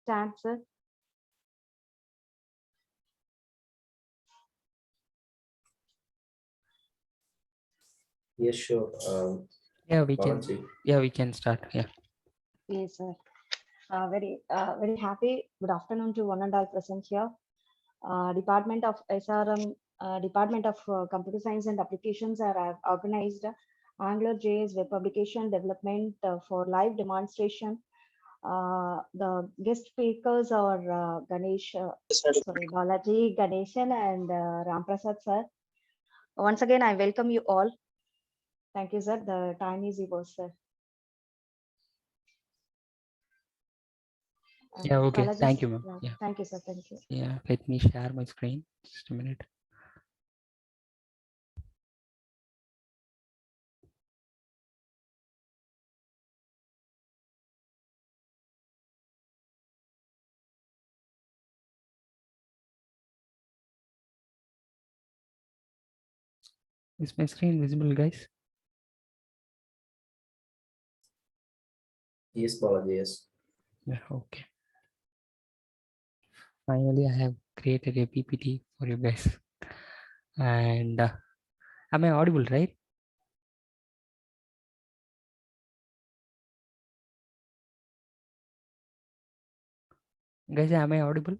start, sir? Yes, sure. Yeah, we can. Balaji. Yeah, we can start. Yeah. Yes, sir. Very happy. Good afternoon to one and all present here. Department of SRM, Department of Computer Science and Applications are organized AngularJS web publication development for live demonstration. The guest speakers are Balaji, Ganeshan, and Ramprasad, sir. Once again, I welcome you all. Thank you, sir. The time is yours, sir. Yeah. Okay. Balaji, Thank you, ma'am. Yeah. thank you, sir. Thank you. Yeah. Let me share my screen. Just a minute. Is my screen visible, guys? Yes, Balaji, yes. Yeah. Okay. Finally, I have created a PPT for you guys. And am I audible, right? Guys, am I audible?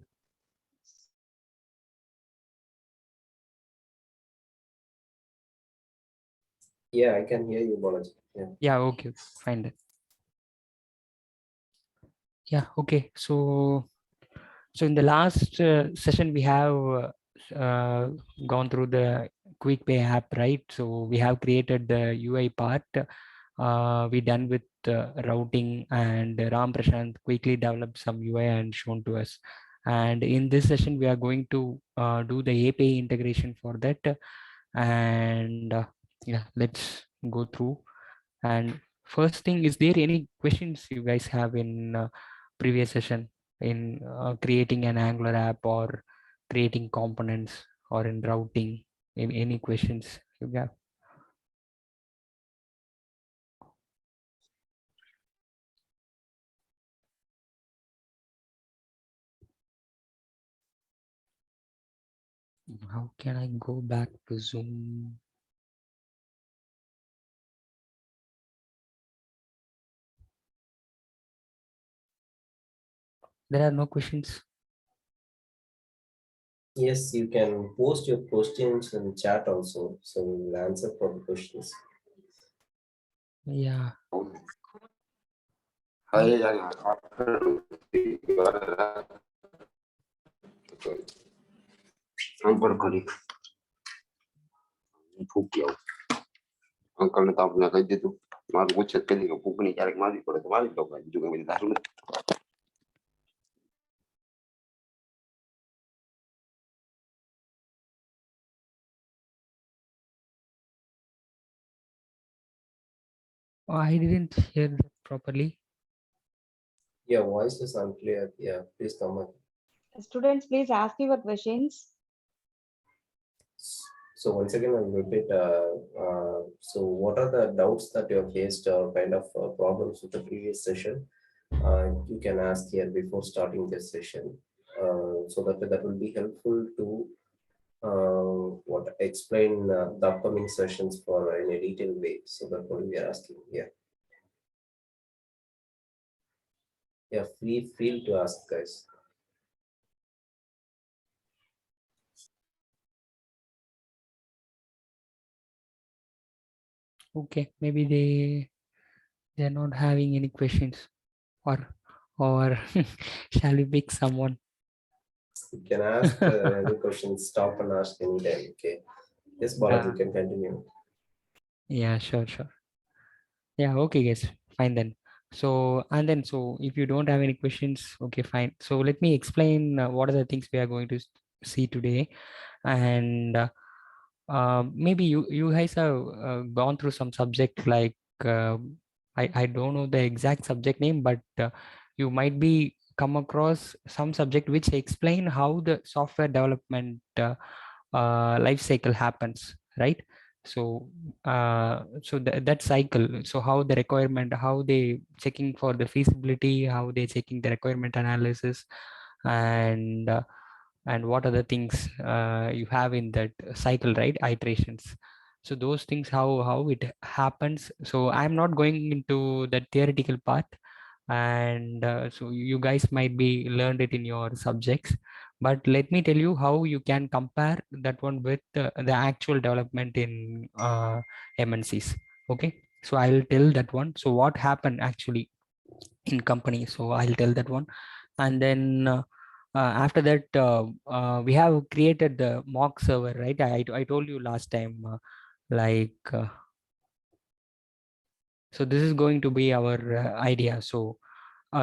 Yeah, I can hear you, Balaji. Yeah. Yeah. Okay. Fine then. Yeah. Okay. So in the last session, we have gone through the quick pay app, right? So we have created the UI part. We done with routing, and Ram Prashant quickly developed some UI and shown to us. And in this session, we are going to do the API integration for that. And yeah, let's go through. And first thing, is there any questions you guys have in previous session in creating an Angular app or creating components or in routing? In any questions you have? How can I go back to Zoom? There are no questions. Yes, you can post your questions in chat also, so we'll answer for the questions. Yeah. Uncle na tapo na kay dito. Marugot ka din ko puni jarak mali ko to mali ko juga may daru. Oh, I didn't hear that properly. Your voice is unclear. Yeah, please come on. Students, please ask your questions. So once again, I'll repeat. So what are the doubts that you have faced or kind of problems with the previous session? You can ask here before starting this session, so that will be helpful to what explain the upcoming sessions for in a detailed way. So that's what we are asking here. Yeah, feel to ask, guys. Okay, maybe they're not having any questions, or shall we pick someone? You can ask any questions. Stop and ask anytime. Okay. Yes, Bharat, you can continue. Yeah, sure. Yeah, okay, guys, fine then. So if you don't have any questions, okay, fine. So let me explain what are the things we are going to see today. And maybe you guys have gone through some subject like I don't know the exact subject name, but you might be come across some subject which explain how the software development life cycle happens, right? So that cycle, so how the requirement, how they checking for the feasibility, how they checking the requirement analysis, and what are the things you have in that cycle, right? Iterations. So those things, how it happens. So I'm not going into that theoretical part, and so you guys might be learned it in your subjects, but let me tell you how you can compare that one with the actual development in MNCs. Okay, so I'll tell that one. So what happened actually in company, so I'll tell that one. And then after that, we have created the mock server, right? I told you last time, like so this is going to be our idea. So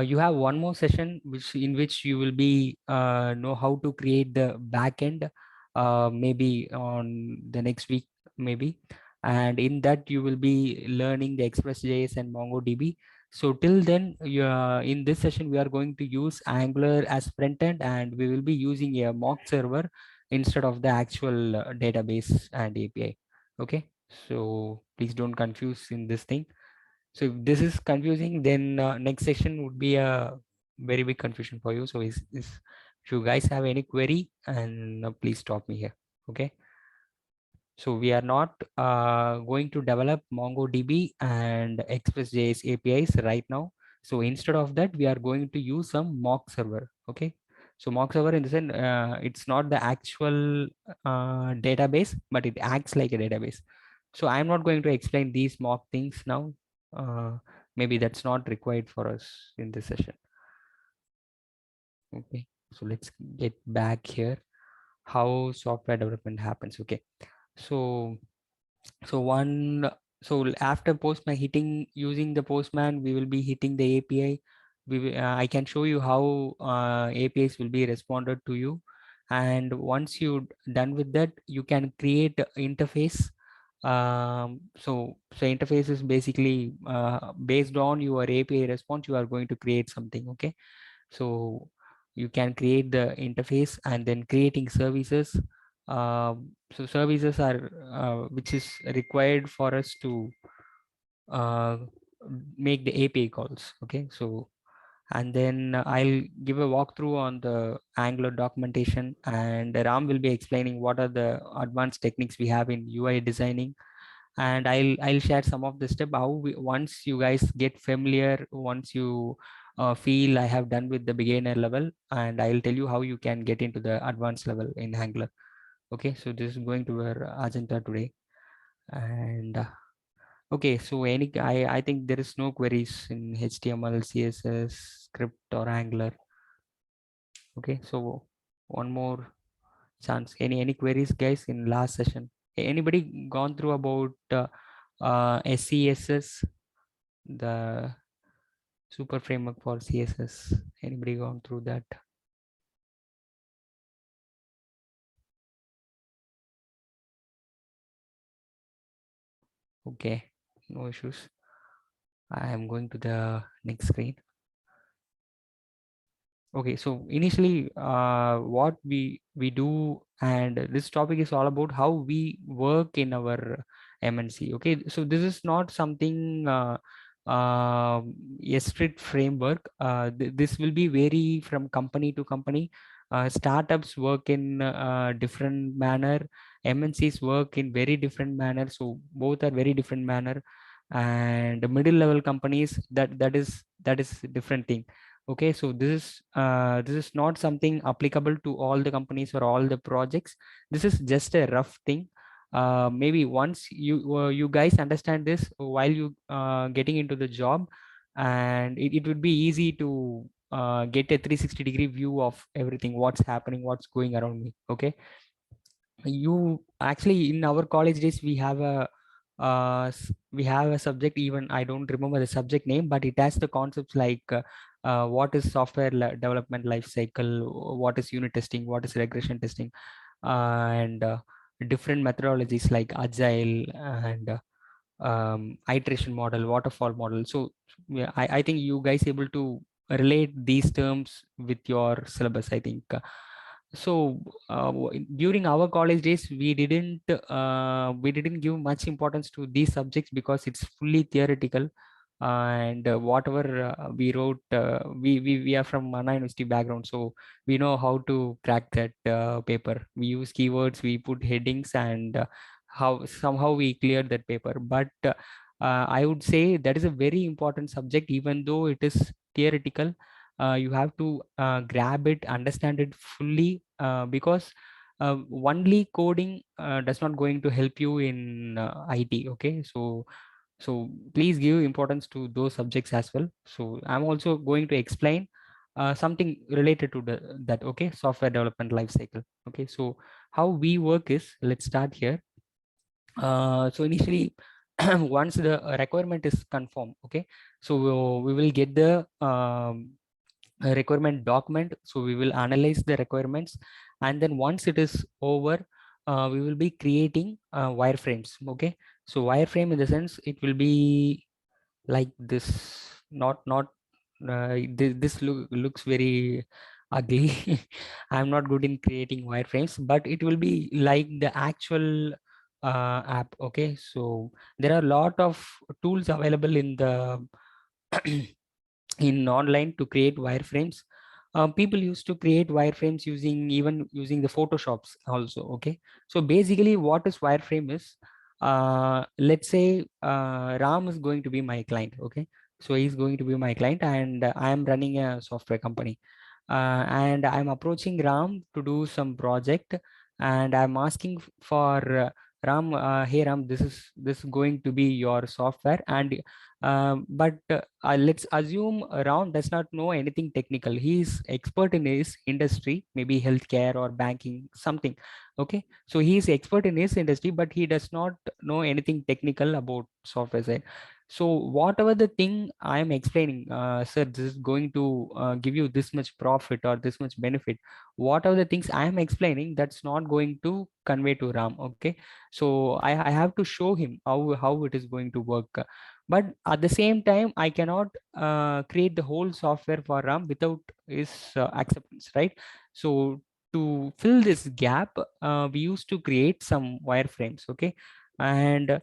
you have one more session in which you will be know how to create the backend, maybe on the next week maybe, and in that you will be learning the Express.js and MongoDB. So till then, in this session we are going to use Angular as front end, and we will be using a mock server instead of the actual database and API. Okay, so please don't confuse in this thing. So if this is confusing, then next session would be a very big confusion for you. So if you guys have any query, and please stop me here. Okay. So we are not going to develop MongoDB and Express.js APIs right now. So instead of that, we are going to use some mock server. Okay. So mock server, in the sense, it's not the actual database, but it acts like a database. So I'm not going to explain these mock things now. Maybe that's not required for us in this session. Okay. So let's get back here. How software development happens. Okay. So after Postman hitting, using the Postman, we will be hitting the API. I can show you how APIs will be responded to you, and once you done with that, you can create a interface. So interface is basically based on your API response, you are going to create something. Okay, so you can create the interface, and then creating services. So services are which is required for us to uh, make the API calls. Okay, so and then I'll give a walkthrough on the Angular documentation, and Ram will be explaining what are the advanced techniques we have in UI designing, and I'll share some of the step how once you guys get familiar, once you feel I have done with the beginner level, and I'll tell you how you can get into the advanced level in Angular. Okay, so this is going to our agenda today. And okay, so I think there is no queries in HTML, CSS, script or Angular. Okay, so one more chance. Any queries, guys, in last session? Anybody gone through about SCSS, the super framework for CSS? Anybody gone through that? Okay, no issues. I am going to the next screen. Okay, so initially what we do, and this topic is all about how we work in our MNC. Okay, so this is not something a strict framework. This will be vary from company to company. Startups work in different manner, MNCs work in very different manner, so both are very different manner. And the middle level companies, that is different thing. Okay, so this is not something applicable to all the companies or all the projects. This is just a rough thing. Maybe once you guys understand this while you getting into the job, and it would be easy to get a 360-degree view of everything, what's happening, what's going around me. Okay, you actually, in our college days, we have a subject, even I don't remember the subject name, but it has the concepts like what is software development life cycle, what is unit testing, what is regression testing, and different methodologies like agile and iteration model, waterfall model. So yeah, I think you guys able to relate these terms with your syllabus, I think. so during our college days, we didn't give much importance to these subjects because it's fully theoretical. And whatever we wrote, we are from Mana University background, so we know how to crack that paper. We use keywords, we put headings, and how somehow we cleared that paper. But I would say that is a very important subject, even though it is theoretical. You have to grab it, understand it fully, because only coding does not going to help you in IT. Okay, so please give importance to those subjects as well. So I'm also going to explain something related to that. Okay, software development life cycle. Okay, so how we work is, let's start here. So initially, once the requirement is confirmed, okay, so we will get the a requirement document. So we will analyze the requirements, and then once it is over, we will be creating wireframes. Okay, so wireframe in the sense it will be like this, not this looks very ugly. I'm not good in creating wireframes, but it will be like the actual app. Okay, so there are a lot of tools available in the in online to create wireframes. People used to create wireframes using, even using the photoshops also. Okay, so basically what is wireframe is, let's say Ram is going to be my client. Okay, so he's going to be my client, and I am running a software company, and I'm approaching Ram to do some project, and I'm asking for Ram, hey Ram, this is going to be your software. And but let's assume Ram does not know anything technical. He is expert in his industry, maybe healthcare or banking, something. Okay, so he is expert in his industry, but he does not know anything technical about software side. So whatever the thing I am explaining, sir, this is going to give you this much profit or this much benefit. Whatever the things I am explaining, that's not going to convey to Ram. Okay, so I have to show him how it is going to work. But at the same time, I cannot create the whole software for Ram without his acceptance, right? So to fill this gap, we used to create some wireframes. Okay, and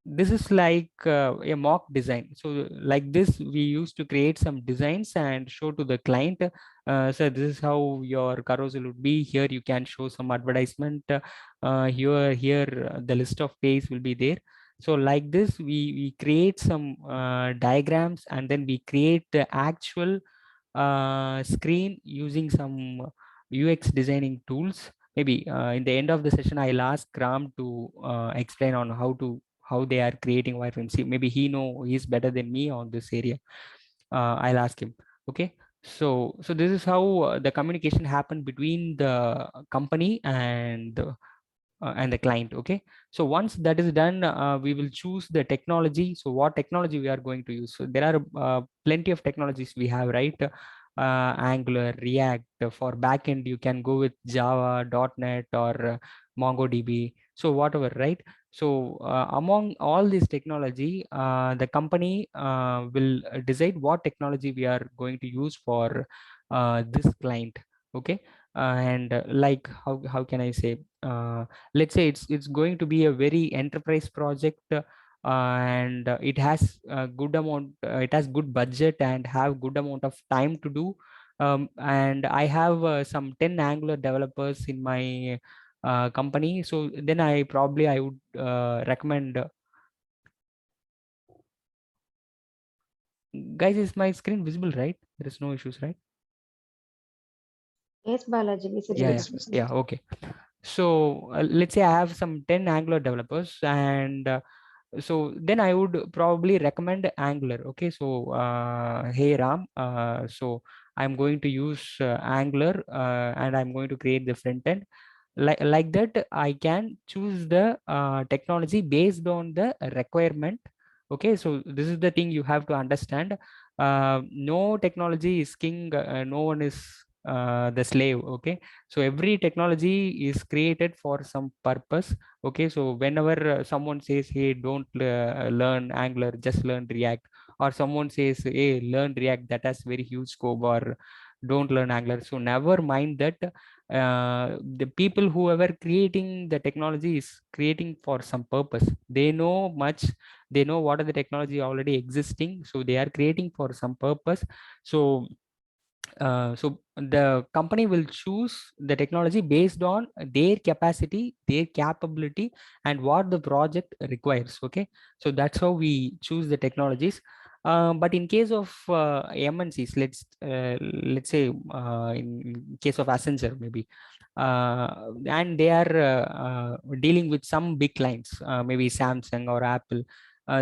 this is like a mock design. So like this, we used to create some designs and show to the client, so this is how your carousel would be. Here you can show some advertisement. Here the list of pays will be there. So like this, we create some diagrams, and then we create the actual screen using some UX designing tools. Maybe in the end of the session, I'll ask Ram to explain on how they are creating wireframes. Maybe he's better than me on this area. I'll ask him. Okay, so this is how the communication happened between the company and the client. Okay, so once that is done, we will choose the technology. So what technology we are going to use? So there are plenty of technologies we have, right? Angular, React. For backend you can go with Java, .NET, or MongoDB, so whatever, right? So among all this technology, the company will decide what technology we are going to use for this client. Okay, and like how can I say, let's say it's going to be a very enterprise project, and it has a good amount, it has good budget and have good amount of time to do. And I have some 10 Angular developers in my company. So then I would recommend, guys, is my screen visible, right? There is no issues, right? Yes, Balaji, Yeah, visible. yeah, okay. So let's say I have some 10 Angular developers, and so then I would probably recommend Angular. Okay, so hey Ram, so I'm going to use Angular, and I'm going to create the front end. Like that, I can choose the technology based on the requirement. Okay, so this is the thing you have to understand. No technology is king, no one is the slave. Okay, so every technology is created for some purpose. Okay, so whenever someone says, hey, don't learn Angular, just learn React, or someone says, hey, learn React, that has very huge scope, or don't learn Angular. So never mind that the people whoever creating the technology is creating for some purpose. They know much, they know what are the technology already existing, so they are creating for some purpose. So so the company will choose the technology based on their capacity, their capability, and what the project requires. Okay, so that's how we choose the technologies. But in case of MNCs, let's say in case of Accenture maybe, and they are dealing with some big clients, maybe Samsung or Apple.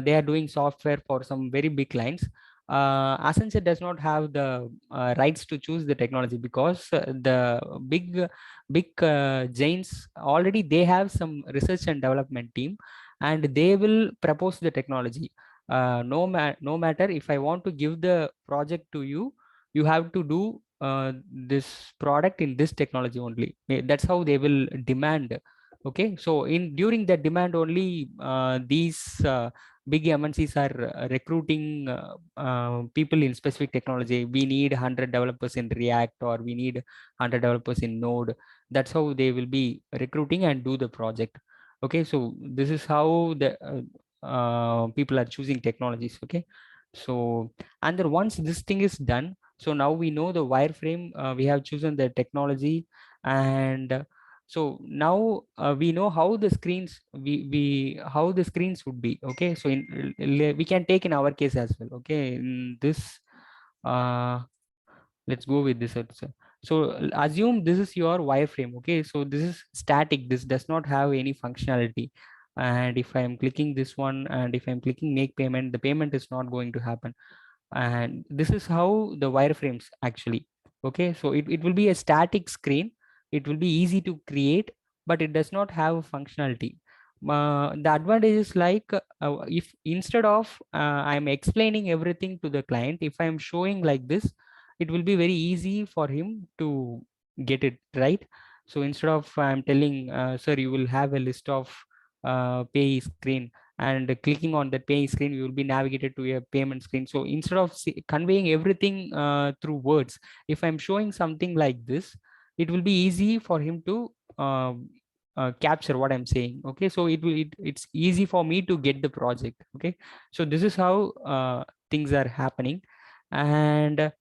They are doing software for some very big clients. Accenture does not have the rights to choose the technology, because the big giants already they have some research and development team, and they will propose the technology. No matter if I want to give the project to you, you have to do this product in this technology only. That's how they will demand. Okay, so in during that demand only, these big MNCs are recruiting people in specific technology. We need 100 developers in React, or we need 100 developers in Node. That's how they will be recruiting and do the project. Okay, so this is how the people are choosing technologies. Okay, so and then once this thing is done, so now we know the wireframe, we have chosen the technology, and so now we know how the screens we how the screens would be. Okay, so we can take in our case as well. Okay, in this let's go with this also. So assume this is your wireframe. Okay, so this is static, this does not have any functionality, and if I am clicking this one, and if I'm clicking make payment, the payment is not going to happen. And this is how the wireframes actually. Okay, so it will be a static screen, it will be easy to create, but it does not have functionality. The advantage is like, if instead of I'm explaining everything to the client, if I'm showing like this, it will be very easy for him to get it right. So instead of I'm telling, sir, you will have a list of pay screen, and clicking on the pay screen, you will be navigated to a payment screen. So instead of conveying everything through words, if I'm showing something like this, it will be easy for him to capture what I'm saying. Okay, so it's easy for me to get the project. Okay, so this is how things are happening. And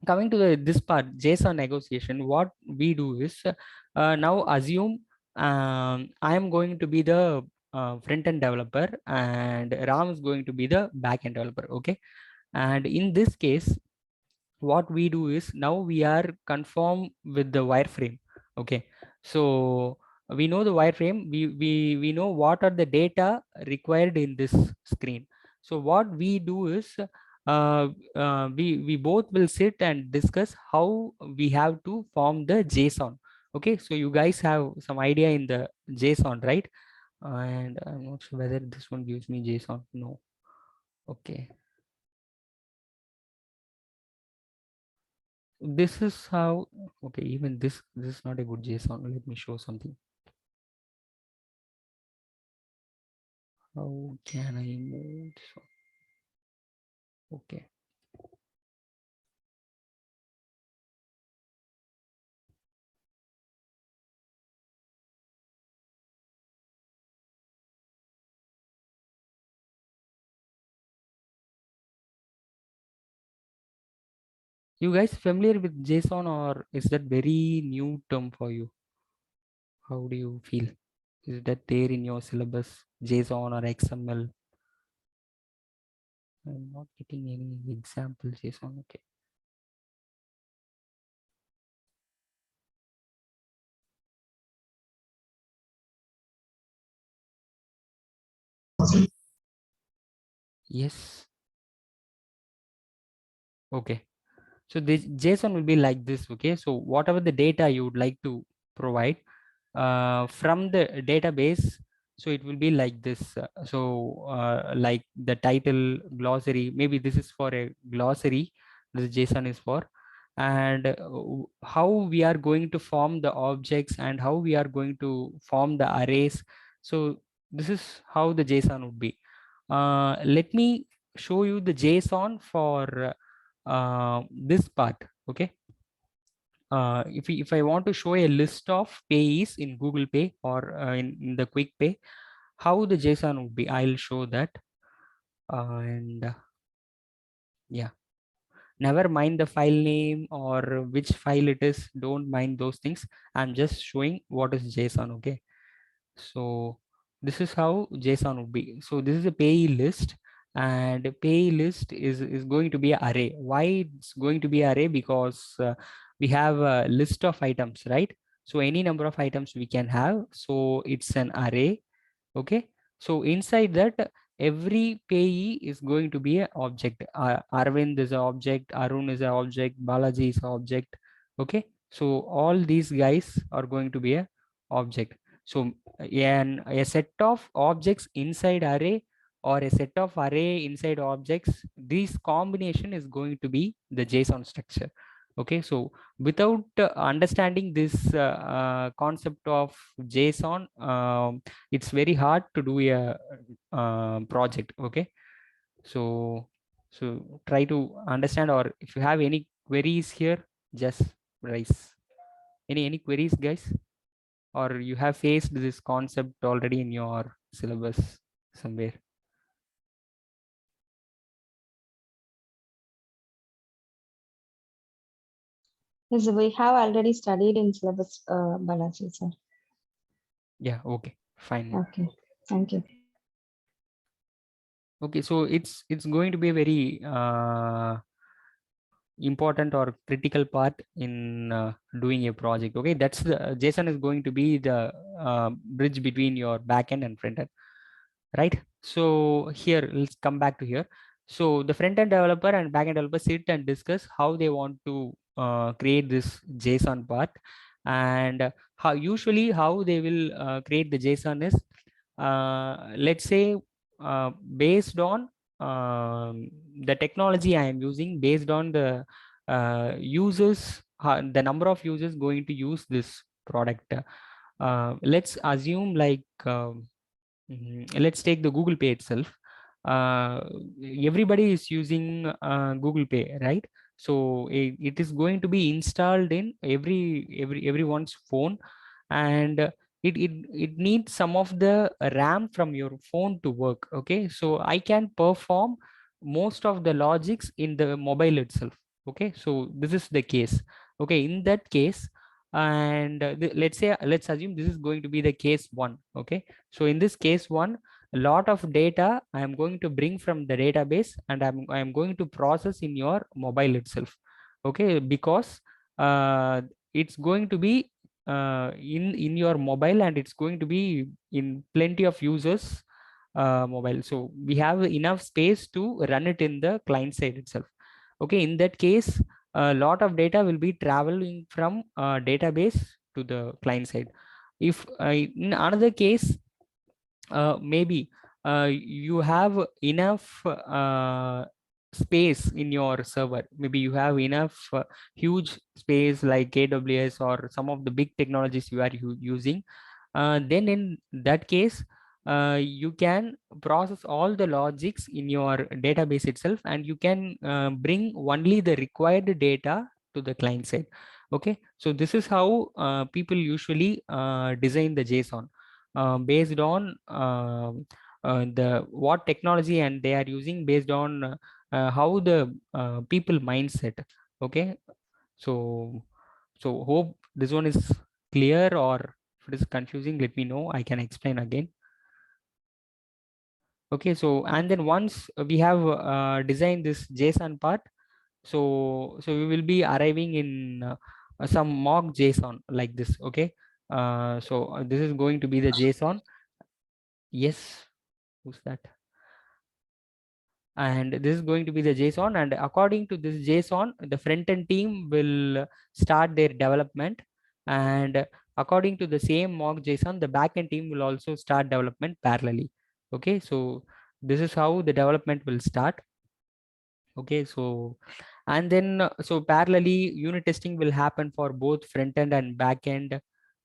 coming to this part, JSON negotiation, what we do is, now assume I am going to be the front-end developer, and Ram is going to be the back-end developer. Okay, and in this case, what we do is, now we are conform with the wireframe. Okay, so we know the wireframe, we know what are the data required in this screen. So what we do is, we both will sit and discuss how we have to form the JSON. Okay, so you guys have some idea in the JSON, right? And I'm not sure whether this one gives me JSON. No. Okay, this is how. Okay, even this is not a good JSON. Let me show something. How can I move this one? Okay, you guys familiar with JSON, or is that very new term for you? How do you feel? Is that there in your syllabus, JSON or XML? I'm not getting any example JSON. Okay, yes. Okay, so this JSON will be like this. Okay, so whatever the data you would like to provide from the database, so it will be like this. Like the title, glossary, maybe this is for a glossary, this JSON is for, and how we are going to form the objects, and how we are going to form the arrays. So this is how the JSON would be. Let me show you the JSON for this part. Okay, if I want to show a list of payees in Google Pay or in the Quick Pay, how the JSON would be, I'll show that. And yeah, never mind the file name or which file it is, don't mind those things. I'm just showing what is JSON. Okay, so this is how JSON would be. So this is a payee list, and a payee list is going to be an array. Why it's going to be array? Because we have a list of items, right? So any number of items we can have, so it's an array. Okay, so inside that, every payee is going to be an object. Arvind is an object, Arun is an object, Balaji is an object. Okay, so all these guys are going to be a object. So a set of objects inside array or a set of array inside objects, this combination is going to be the JSON structure. Okay, so without understanding this concept of JSON, it's very hard to do a project. Okay, so try to understand, or if you have any queries here, just raise. Any queries, guys? Or you have faced this concept already in your syllabus somewhere? Yes, we have already studied in syllabus, Balaji, sir. Yeah, okay, fine. Okay, thank you. Okay, so it's going to be a very important or critical part in doing a project. Okay, that's the JSON is going to be the bridge between your backend and frontend, right? So here, let's come back to here. So the front-end developer and back-end developer sit and discuss how they want to create this JSON part, and how they will create the JSON is, let's say, based on the technology I am using, based on the users, the number of users going to use this product. Let's assume like let's take the Google Pay itself. Everybody is using Google Pay, right? So it is going to be installed in everyone's phone, and it needs some of the RAM from your phone to work. Okay, so I can perform most of the logics in the mobile itself. Okay, so this is the case. Okay, in that case, and let's assume this is going to be the case one. Okay, so in this case one, a lot of data I am going to bring from the database, and I'm going to process in your mobile itself. Okay, because it's going to be in your mobile, and it's going to be in plenty of users mobile. So we have enough space to run it in the client side itself. Okay, in that case, a lot of data will be traveling from database to the client side. If in another case, maybe you have enough space in your server, maybe you have enough huge space like AWS or some of the big technologies you are using, then in that case, you can process all the logics in your database itself, and you can bring only the required data to the client side. Okay, so this is how people usually design the JSON, based on the what technology and they are using, based on how the people mindset. Okay, so hope this one is clear, or if it is confusing, let me know, I can explain again. Okay, so and then once we have designed this JSON part, so we will be arriving in some mock JSON like this. Okay, so this is going to be the JSON. Yes, who's that? And this is going to be the JSON, and according to this JSON, the front-end team will start their development, and according to the same mock JSON, the backend team will also start development parallelly. Okay, so this is how the development will start. Okay, so and then so parallelly unit testing will happen for both front end and back end.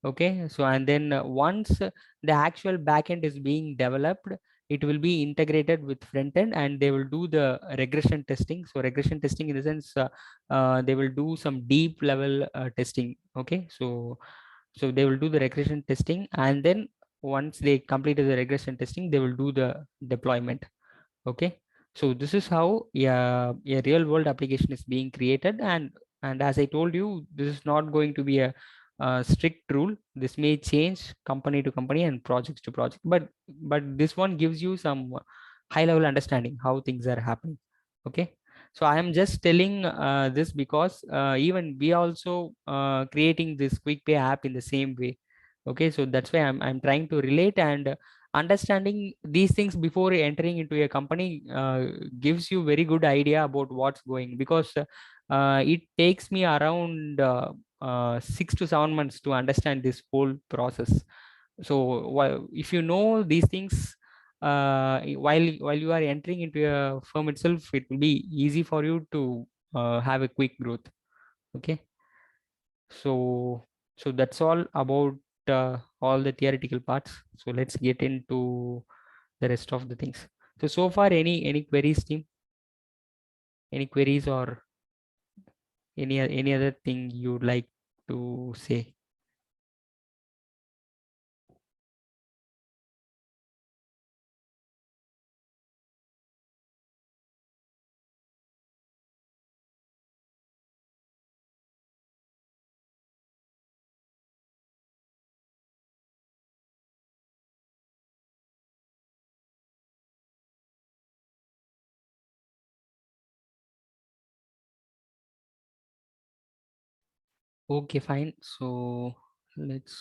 Okay, so and then once the actual backend is being developed, it will be integrated with front end, and they will do the regression testing. So regression testing in the sense, they will do some deep level testing. Okay, so they will do the regression testing, and then once they completed the regression testing, they will do the deployment. Okay, so this is how a real world application is being created. And as I told you, this is not going to be a strict rule. This may change company to company and projects to project, but this one gives you some high level understanding how things are happening. Okay, so I am just telling this because even we also creating this quick pay app in the same way. Okay, so that's why I'm trying to relate, and understanding these things before entering into a company gives you very good idea about what's going, because it takes me around 6 to 7 months to understand this whole process. So if you know these things while you are entering into a firm itself, it will be easy for you to have a quick growth. Okay, so that's all about all the theoretical parts. So let's get into the rest of the things. So far, any queries, team? Any queries or any other thing you'd like to say? Okay, fine. So let's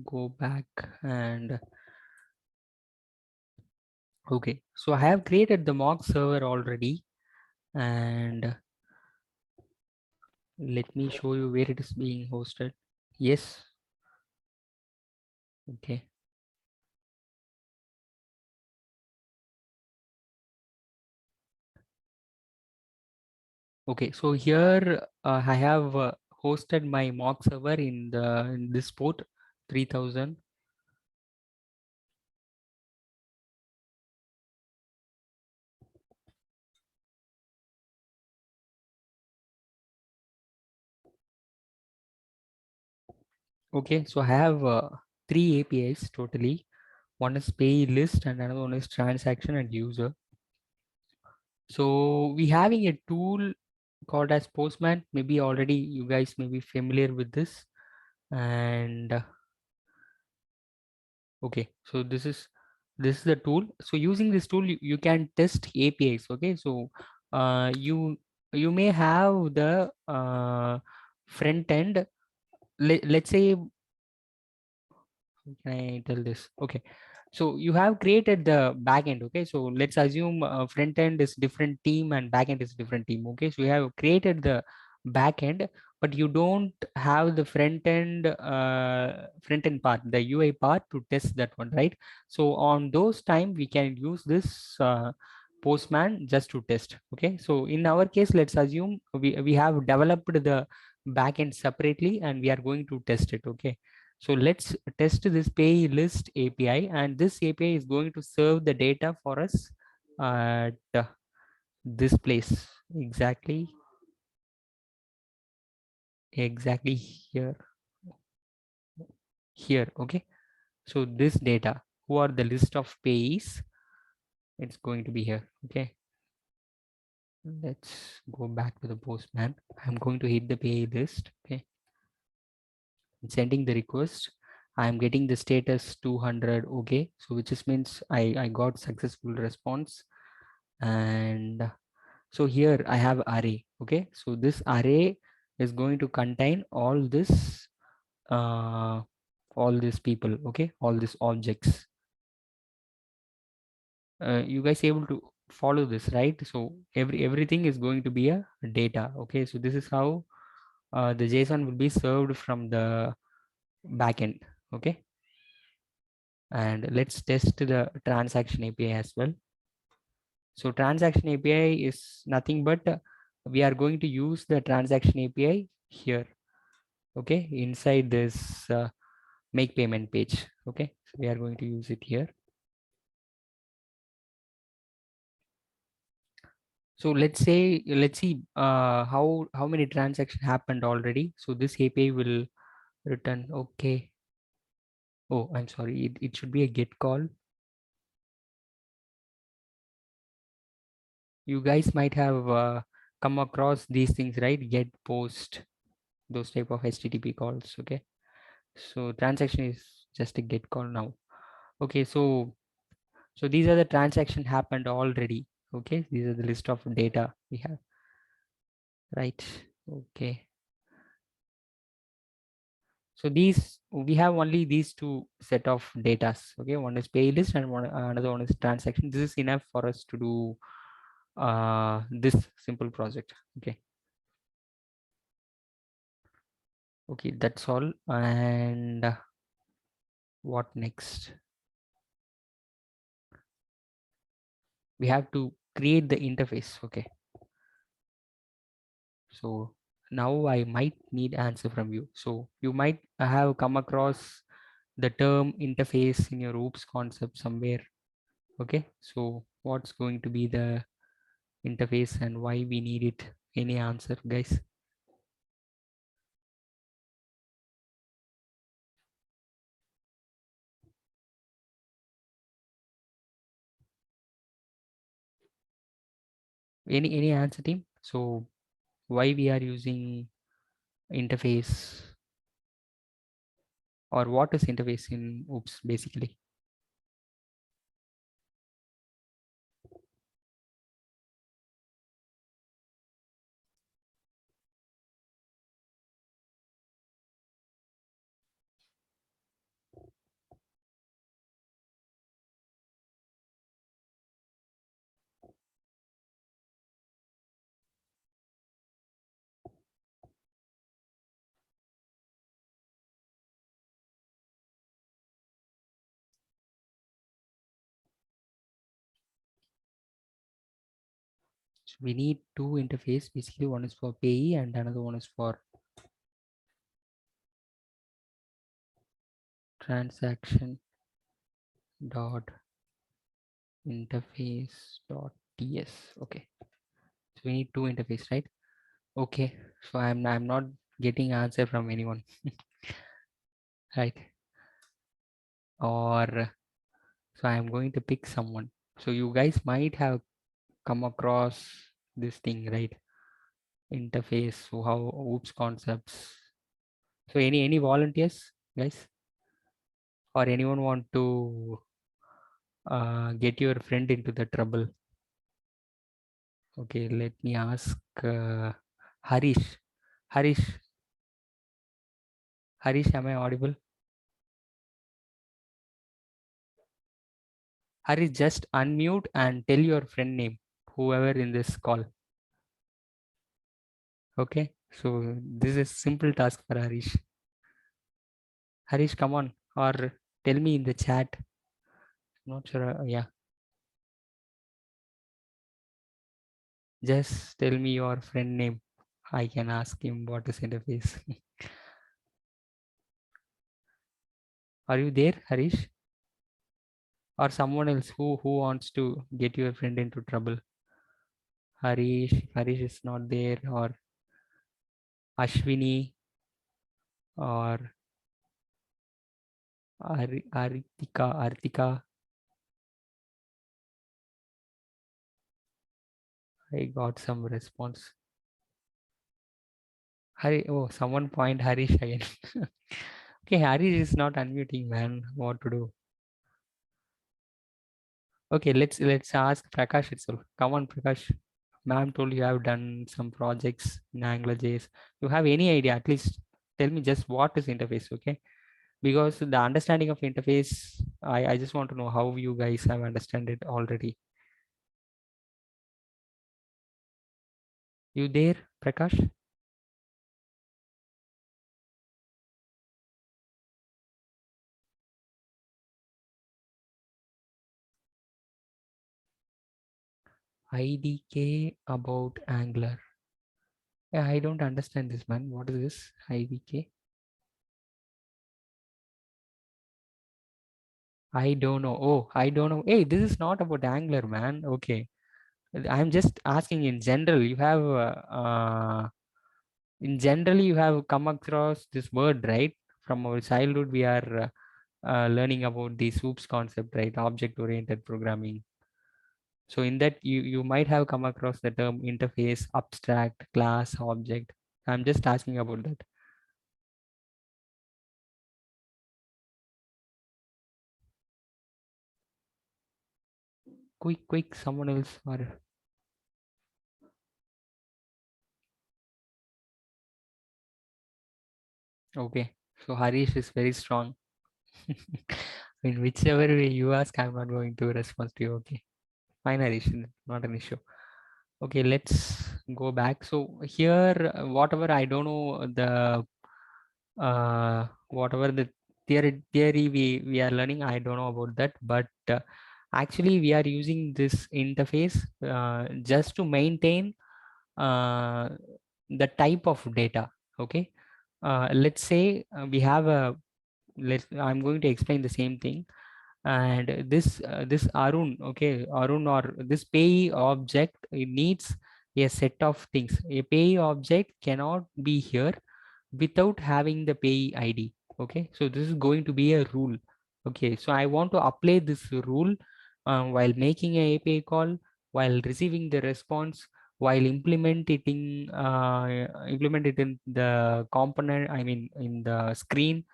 go back and okay. So I have created the mock server already, and let me show you where it is being hosted. Yes. Okay. Okay. So here I have hosted my mock server in this port 3000. Okay, so I have 3 APIs totally. One is pay list and another one is transaction and user. So we having a tool called as Postman. Maybe already you guys may be familiar with this. And okay, so this is the tool. So using this tool, you can test APIs. Okay, so you may have the front end. Let's say, can I tell this? Okay, so you have created the backend. Okay, so let's assume front end is different team and backend is different team. Okay, so you have created the backend, but you don't have the front end part, the UI part to test that one, right? So on those time we can use this Postman just to test. Okay, so in our case, let's assume we have developed the backend separately and we are going to test it. Okay, so let's test this pay list API, and this API is going to serve the data for us at this place, exactly here. Okay, so this data, who are the list of payees, it's going to be here. Okay, let's go back to the Postman. I'm going to hit the pay list. Okay, sending the request. I'm getting the status 200. Okay, so which is means I got successful response. And so here I have array. Okay, so this array is going to contain all these people. Okay, all these objects. You guys able to follow this, right? So everything is going to be a data. Okay, so this is how the JSON will be served from the backend. Okay, and let's test the transaction API as well. So transaction API is nothing but we are going to use the transaction API here. Okay, inside this make payment page. Okay, so we are going to use it here. So let's see how many transactions happened already. So this API will return. Okay. Oh, I'm sorry. It should be a get call. You guys might have come across these things, right? Get, post, those type of HTTP calls. Okay. So transaction is just a get call now. Okay. So these are the transaction happened already. Okay. These are the list of data we have. Right. Okay. So these we have only these two set of datas. Okay, one is pay list and another one is transaction. This is enough for us to do this simple project. Okay. Okay, that's all. And what next? We have to create the interface. Okay. So now I might need answer from you. So you might have come across the term interface in your OOPS concept somewhere. Okay. So what's going to be the interface and why we need it? Any answer, guys? Any answer, team? So why we are using interface, or what is interface in OOPS basically? So we need two interface. Basically, one is for payee and another one is for transaction dot interface dot ts. Okay. So we need two interface, right? Okay. So I'm not getting answer from anyone, right? Or so I'm going to pick someone. So you guys might have come across this thing, right? Interface. So how OOPS concepts. So any volunteers, guys, or anyone want to get your friend into the trouble? Okay, let me ask Harish. Harish, Harish, am I audible? Harish, just unmute and tell your friend name, whoever in this call. Okay, so this is simple task for Harish. Harish, come on, or tell me in the chat. Not sure. Yeah, just tell me your friend name. I can ask him what is interface. Are you there, Harish? Or someone else who wants to get your friend into trouble? Harish is not there, or Ashwini, or Artika. I got some response. Oh, someone point Harish again. Okay, Harish is not unmuting, man. What to do? Okay, let's ask Prakash itself. Come on, Prakash. Ma'am told you have done some projects in AngularJS. You have any idea? At least tell me just what is interface, okay? Because the understanding of interface, I just want to know how you guys have understand it already. You there, Prakash? IDK about Angular. Yeah, I don't understand this, man. What is this IDK? I don't know. Oh, I don't know. Hey, this is not about Angular, man. Okay. I'm just asking in general. You have in general you have come across this word, right? From our childhood, we are learning about the SOOPs concept, right? Object-oriented programming. So in that you might have come across the term interface, abstract, class, object. I'm just asking about that. Quick, someone else or okay. So Harish is very strong. In whichever way you ask, I'm not going to respond to you. Okay, fine, Harish, not an issue. Okay, let's go back. So here, whatever I don't know the whatever the theory we are learning, I don't know about that, but actually we are using this interface just to maintain uh, the type of data. Okay, let's say we have a I'm going to explain the same thing. And this Arun, okay, Arun, or this payee object, it needs a set of things. A payee object cannot be here without having the payee ID. Okay, so this is going to be a rule. Okay, so I want to apply this rule while making a API call, while receiving the response, while implement it in the component, I mean in the screen.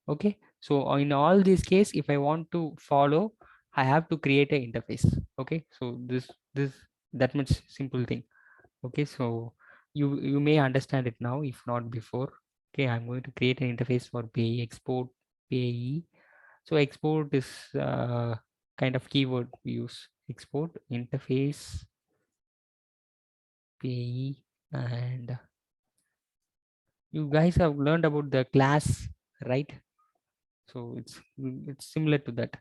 Okay, so in all these case, if I want to follow, I have to create an interface. Okay, so this that much simple thing. Okay, so you may understand it now, if not before. Okay, I'm going to create an interface for pay export payee. So export is kind of keyword we use. Export interface payee, and you guys have learned about the class, right? So it's similar to that.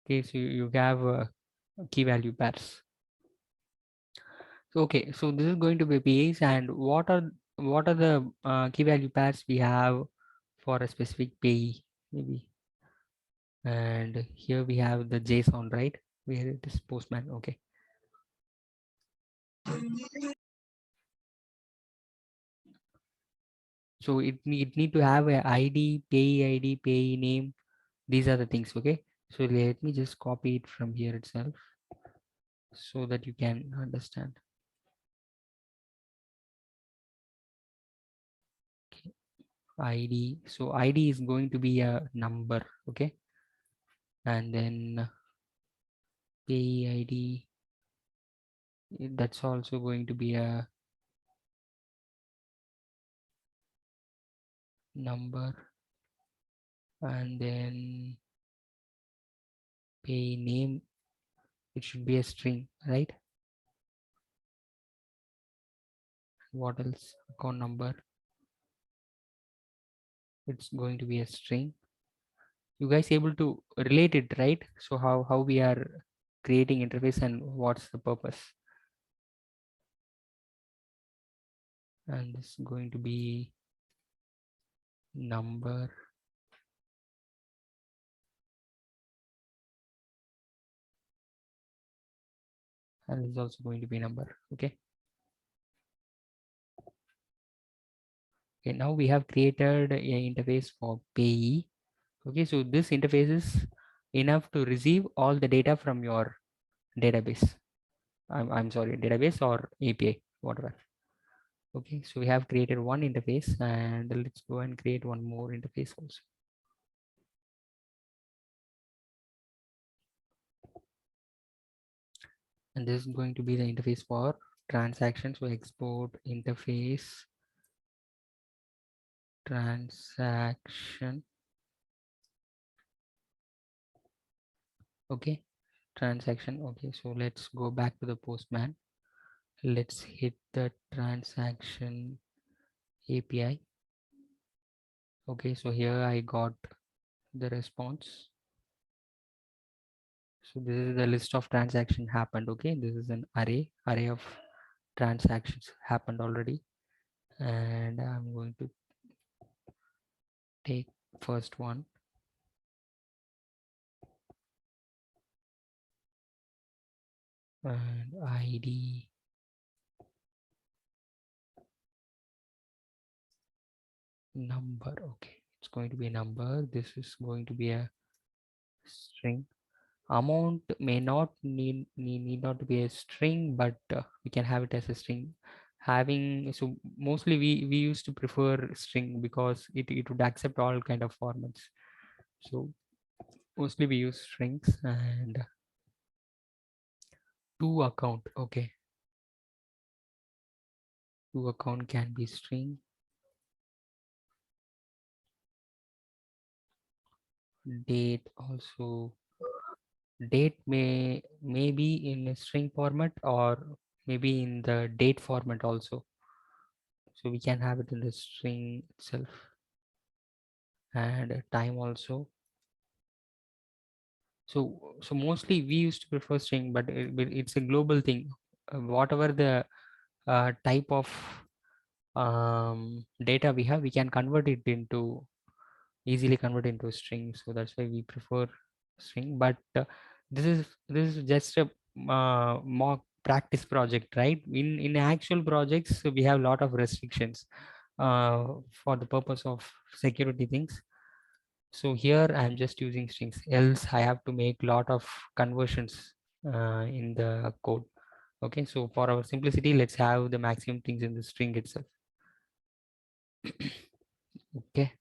Okay, so you have key value pairs. So okay, so this is going to be PAs, and what are the key value pairs we have for a specific payee maybe. And here we have the JSON, right, where it is postman. Okay, so it need to have a ID, payee name. These are the things. Okay, so let me just copy it from here itself so that you can understand. Okay. ID, so ID is going to be a number. Okay, and then payee ID, that's also going to be a number, and then pay name, it should be a string, right? What else? Account number, it's going to be a string. You guys able to relate it, right? So how we are creating interface and what's the purpose? And this is going to be number, and this is also going to be number. Okay, okay, now we have created a interface for payee. Okay, so this interface is enough to receive all the data from your database. I'm sorry, database or API, whatever. Okay, so we have created one interface, and let's go and create one more interface also. And this is going to be the interface for transactions. So export interface transaction. Okay, transaction. Okay, so let's go back to the postman. Let's hit the transaction API. Okay, so here I got the response. So this is the list of transaction happened. Okay, this is an array of transactions happened already, and I'm going to take first one. and ID number. Okay, it's going to be a number. This is going to be a string. Amount may not need not to be a string, but we can have it as a string. Having so mostly we used to prefer string because it would accept all kind of formats. So mostly we use strings. And to account. Okay, to account can be string. Date also. Date may be in a string format or maybe in the date format also. So we can have it in the string itself. And time also. So mostly we used to prefer string, but it's a global thing. Whatever the type of data we have, we can convert it into easily convert into a string. So that's why we prefer string. But this is just a mock practice project, right? In actual projects, we have a lot of restrictions for the purpose of security things. So here I'm just using strings, else I have to make lot of conversions in the code. Okay, so for our simplicity, let's have the maximum things in the string itself. Okay,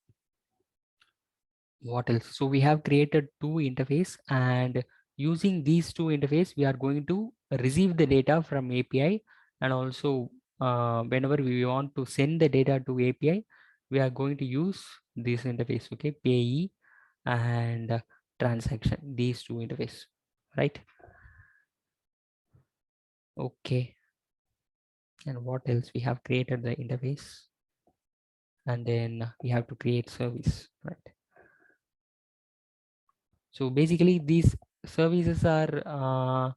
what else? So we have created two interface, and using these two interface, we are going to receive the data from API, and also whenever we want to send the data to API, we are going to use this interface. Okay, payee and transaction, these two interface, right? Okay, and what else? We have created the interface, and then we have to create service, right? So basically these services are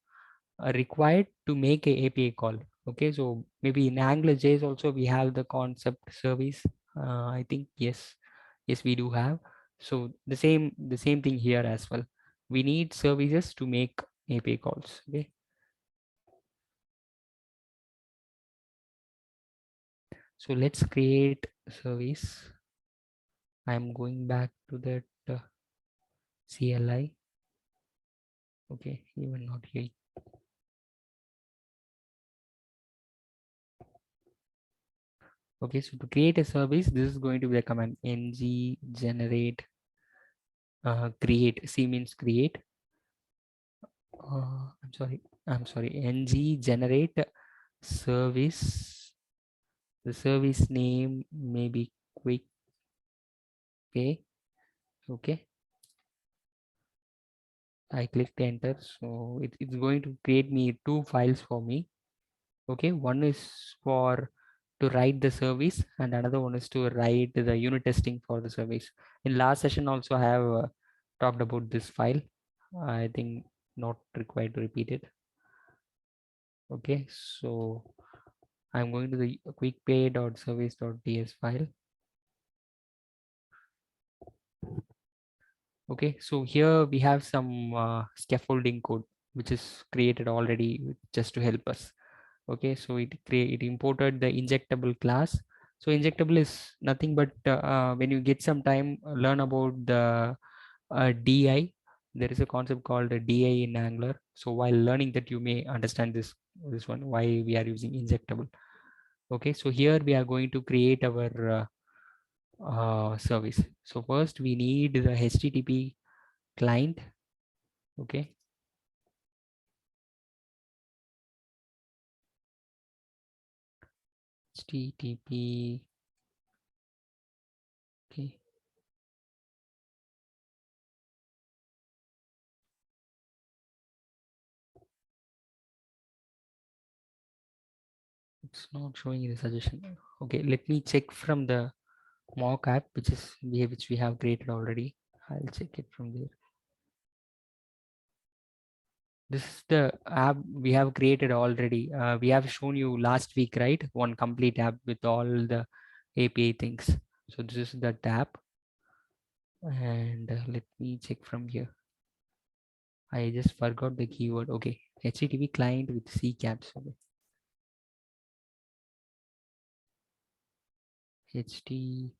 required to make a API call. Okay, so maybe in AngularJS also we have the concept service. I think yes we do have. So the same thing here as well. We need services to make API calls. Okay, so let's create service. I'm going back to that CLI. Okay, even not here. Okay, so to create a service, this is going to be the command ng generate create. C means create. I'm sorry. Ng generate service. The service name may be quick pay. Okay, I clicked enter. So it's going to create me two files for me. Okay, one is for to write the service, and another one is to write the unit testing for the service. In last session also I have talked about this file. I think not required to repeat it. Okay, so I'm going to the quickpay.service.ts file. Okay, so here we have some scaffolding code which is created already just to help us. Okay, so it imported the injectable class. So injectable is nothing but when you get some time, learn about the DI. There is a concept called a DI in Angular. So while learning that, you may understand this one, why we are using injectable. Okay, so here we are going to create our service. So first we need the HTTP client. Okay, HTTP. Okay, it's not showing the suggestion. Okay, let me check from the mock app which we have created already. I'll check it from there. This is the app we have created already. We have shown you last week, right? One complete app with all the API things. So this is the app, and let me check from here. I just forgot the keyword. Okay, HTTP client with C caps. Okay. HT,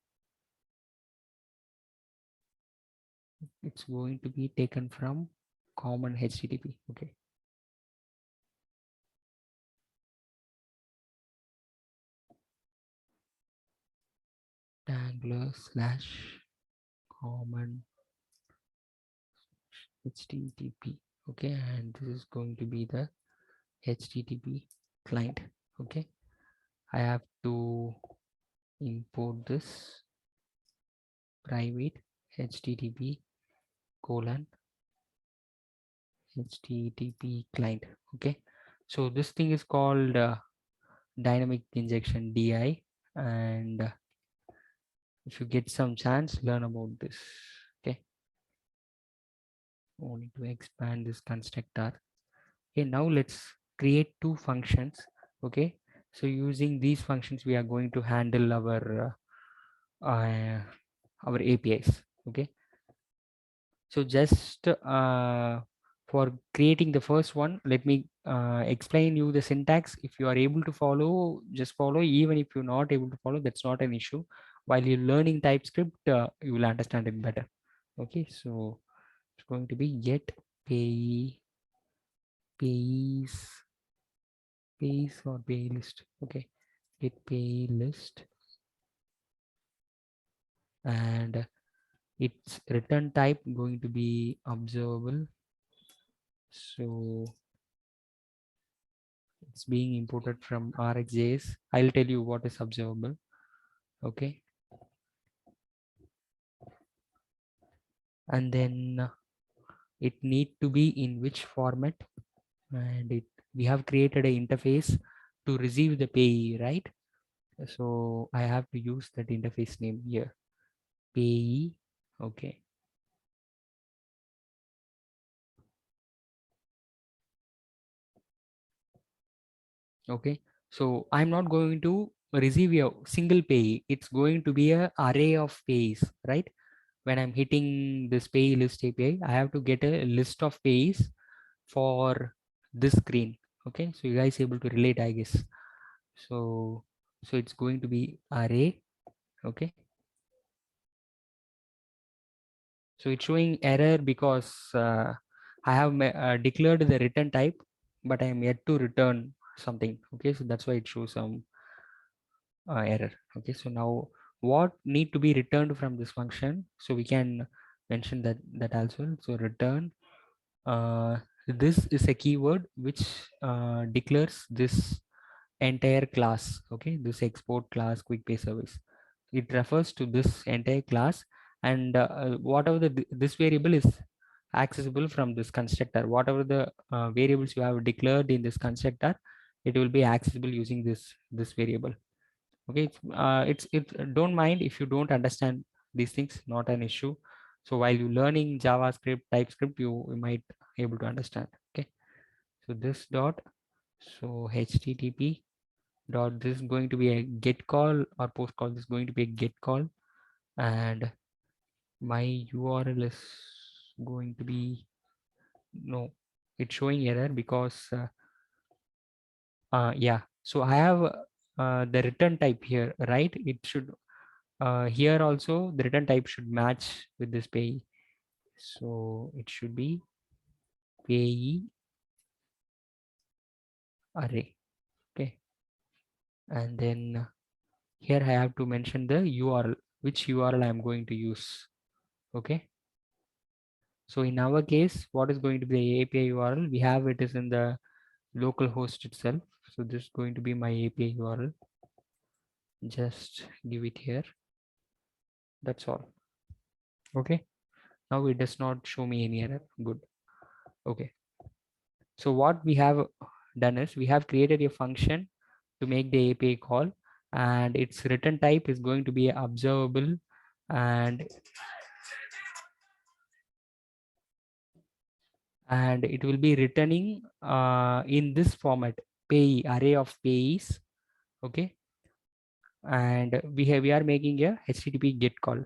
it's going to be taken from common HTTP. Okay. Tangler / common HTTP. Okay, and this is going to be the HTTP client. Okay, I have to import this private HTTP colon HTTP client. Okay, so this thing is called dynamic injection DI, and if you get some chance, learn about this. Okay, only to expand this constructor. Okay, now let's create two functions. Okay, so using these functions we are going to handle our APIs. Okay, so just for creating the first one, let me explain you the syntax. If you are able to follow, just follow. Even if you're not able to follow, that's not an issue. While you're learning TypeScript, you will understand it better. Okay, so it's going to be get payees or pay list. Okay, get pay list, and its return type going to be observable. So it's being imported from RxJS. I'll tell you what is observable. Okay, and then it need to be in which format, and we have created an interface to receive the payee, right? So I have to use that interface name here, payee. Okay, okay, so I'm not going to receive a single payee. It's going to be an array of payees, right? When I'm hitting this pay list API, I have to get a list of payees for this screen. Okay, so you guys able to relate, I guess. So it's going to be array. Okay, so it's showing error because I have declared the return type, but I am yet to return something. Okay, so that's why it shows some error. Okay, so now what need to be returned from this function? So we can mention that also. So return, this is a keyword which declares this entire class. Okay, this export class quick pay service, it refers to this entire class, and whatever this variable is accessible from this constructor, whatever the variables you have declared in this constructor, it will be accessible using this variable. Okay, it's don't mind if you don't understand these things, not an issue. So while you learning JavaScript, TypeScript, you might able to understand. Okay, so this dot, so HTTP dot, this is going to be a get call or post call. This is going to be a get call, and my URL is going to be, no, it's showing error because yeah, so I have the return type here, right? It should here also the return type should match with this payee, so it should be payee array. Okay, and then here I have to mention the URL, which URL I am going to use. Okay, so in our case, what is going to be the API URL? We have it is in the local host itself. So this is going to be my API URL. Just give it here. That's all. Okay, now it does not show me any error. Good. Okay, so what we have done is we have created a function to make the API call, and its return type is going to be observable, and it will be returning in this format, payee, array of payees. Okay, and we are making a HTTP get call,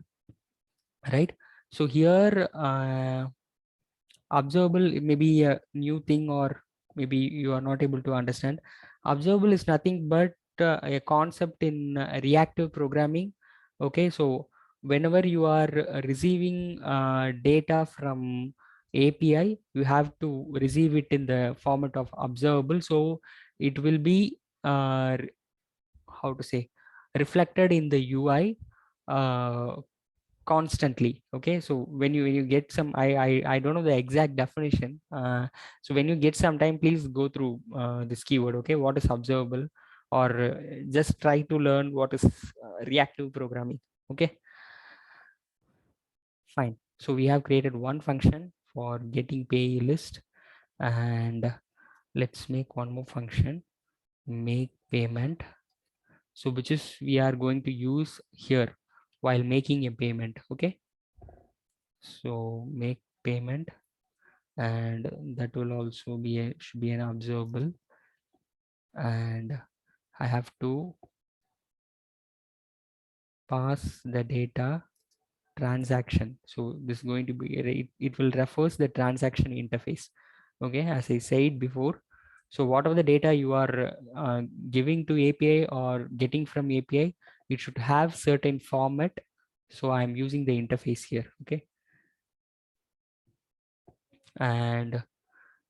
right? So here observable may be a new thing, or maybe you are not able to understand. Observable is nothing but a concept in reactive programming. Okay, so whenever you are receiving data from API, you have to receive it in the format of observable. So it will be how to say, reflected in the UI constantly. Okay, so when you get some, I don't know the exact definition, so when you get some time, please go through this keyword. Okay, what is observable, or just try to learn what is reactive programming. Okay, fine. So we have created one function for getting pay list, and let's make one more function, make payment, so which is we are going to use here while making a payment. Okay, so make payment, and that will also be should be an observable, and I have to pass the data transaction. So this is going to be it will refers the transaction interface. Okay, as I said before, so whatever the data you are giving to API or getting from API, it should have certain format. So I'm using the interface here. Okay, and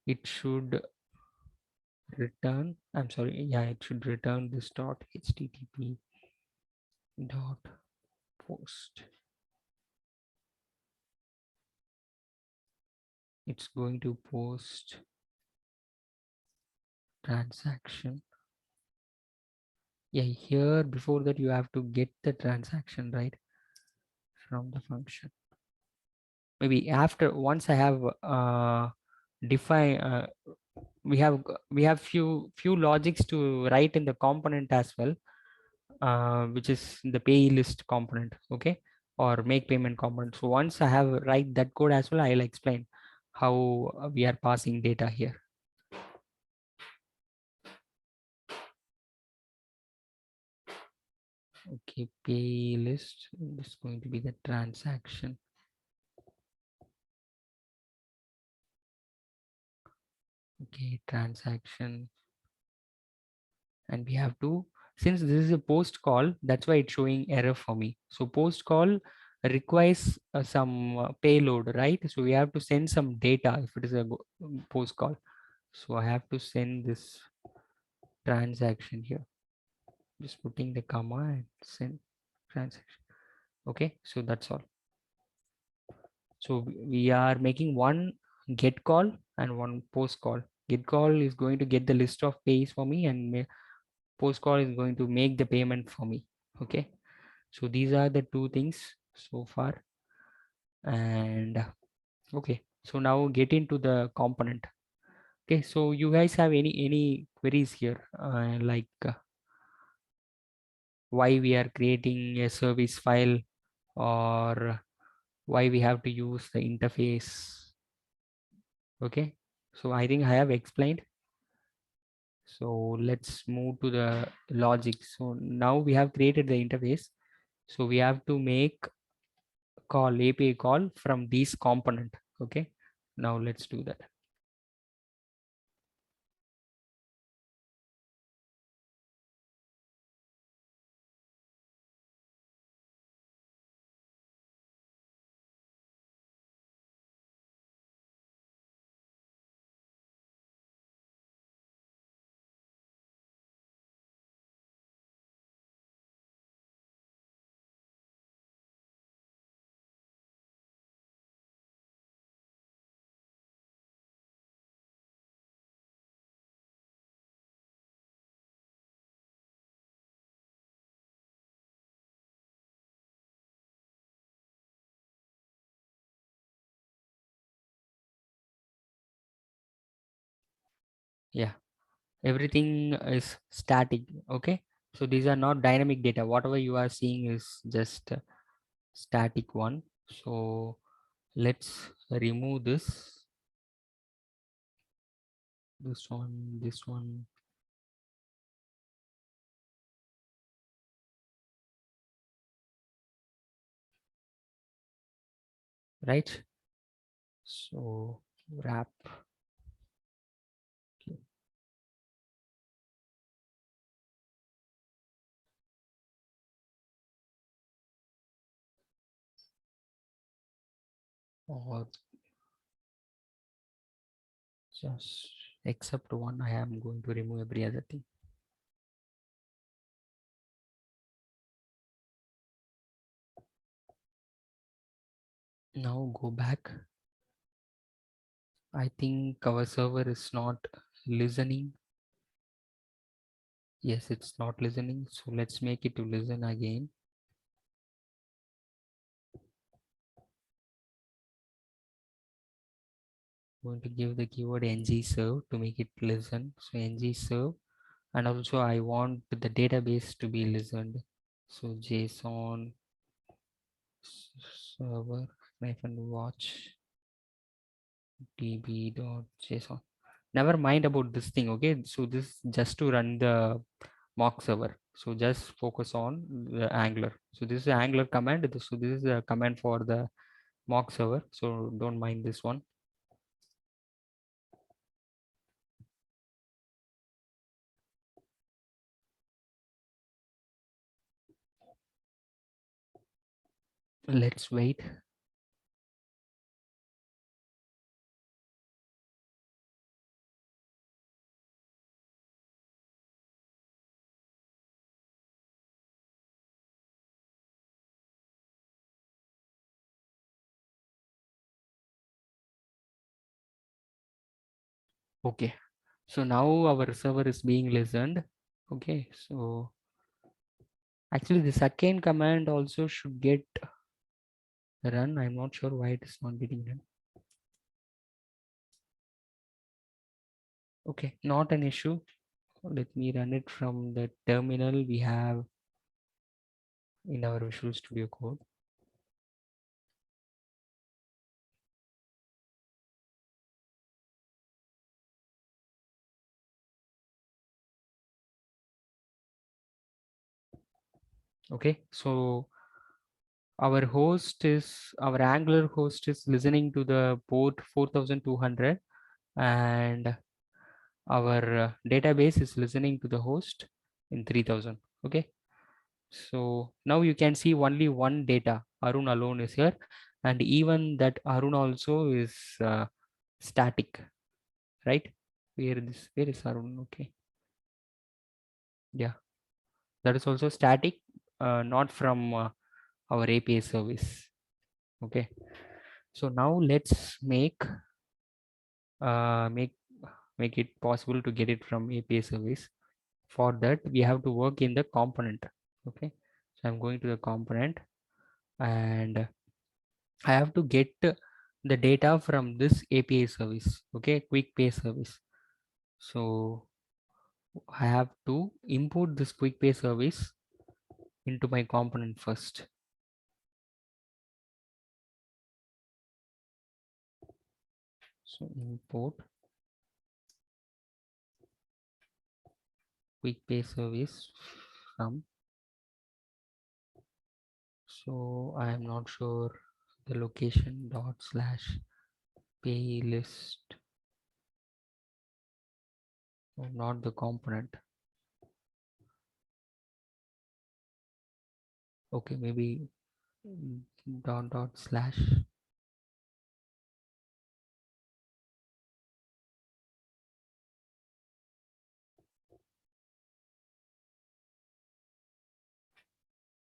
it should return, I'm sorry, yeah, it should return this dot http dot post. It's going to post transaction. Yeah, here before that you have to get the transaction right from the function. Maybe after, once I have define we have few logics to write in the component as well, which is the pay list component. Okay, or make payment component. So once I have write that code as well, I'll explain how we are passing data here. Okay, pay list, this is going to be the transaction. Okay, transaction, and we have to, since this is a post call, that's why it's showing error for me. So post call requires some payload, right? So we have to send some data if it is a post call. So I have to send this transaction here, just putting the comma and send transaction. Okay, so that's all. So we are making one get call and one post call. Get call is going to get the list of pays for me, and post call is going to make the payment for me. Okay, so these are the two things so far. And okay, so now get into the component. Okay, so you guys have any queries here, like why we are creating a service file, or why we have to use the interface? Okay, so I think I have explained. So let's move to the logic. So now we have created the interface, so we have to make call API call from these component. Okay, now let's do that. Yeah, everything is static. Okay, so these are not dynamic data. Whatever you are seeing is just static one. So let's remove this one, right? So wrap. Okay. Or just except one, I am going to remove every other thing. Now go back. I think our server is not listening. Yes, it's not listening. So let's make it to listen again. Going to give the keyword ng serve to make it listen. So ng serve, and also I want the database to be listened. So JSON server -watch db.json. Never mind about this thing. Okay, so this just to run the mock server. So just focus on the Angular. So this is the Angular command. So this is a command for the mock server. So don't mind this one. Let's wait. Okay, so now our server is being listened. Okay, so actually the second command also should get run. I'm not sure why it is not getting run. Okay, not an issue. Let me run it from the terminal we have in our Visual Studio Code. Okay, so our Angular host is listening to the port 4200, and our database is listening to the host in 3000. Okay, so now you can see only one data, Arun alone is here, and even that Arun also is static, right? Where is Arun? Okay, yeah, that is also static, not from our API service. Okay, so now let's make it possible to get it from API service. For that we have to work in the component. Okay, so I'm going to the component, and I have to get the data from this API service. Okay, quick pay service. So I have to import this quick pay service into my component first. So import quick pay service from. So I am not sure the location /pay list, or not the component. Okay, maybe dot/.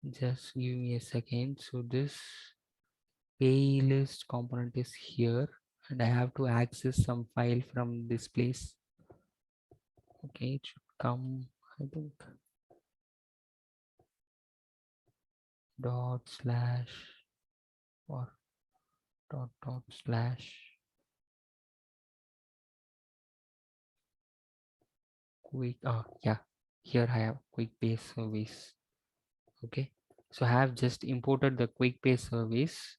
Just give me a second. So this pay list component is here, and I have to access some file from this place. Okay, it should come, I think, / or // quick. Yeah, here I have quick pay service. Okay, so I have just imported the quick pay service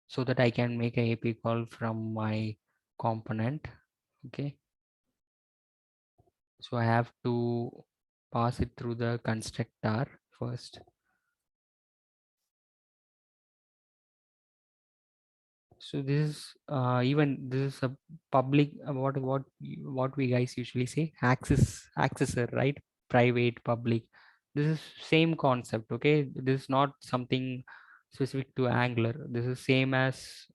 so that I can make a API call from my component. Okay, so I have to pass it through the constructor first. So this is even this is a public what we guys usually say accessor, right? Private, public. This is same concept. Okay, this is not something specific to Angular. This is same as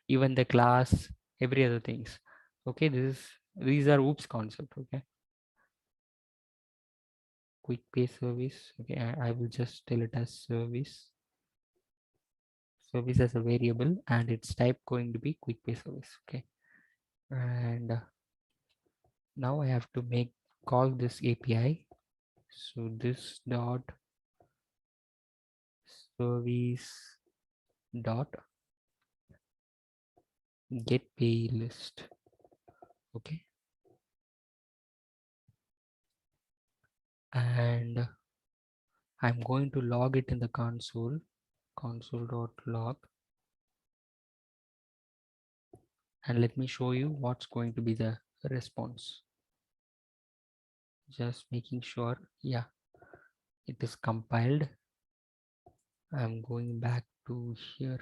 even the class, every other things. Okay, these are OOPS concept. Okay, quick pay service. Okay, I will just tell it as service as a variable, and its type going to be quick pay service. Okay, and now I have to call this API. So this dot service dot get pay list. Okay, and I'm going to log it in the console.log, and let me show you what's going to be the response. Just making sure, yeah, it is compiled. I'm going back to here.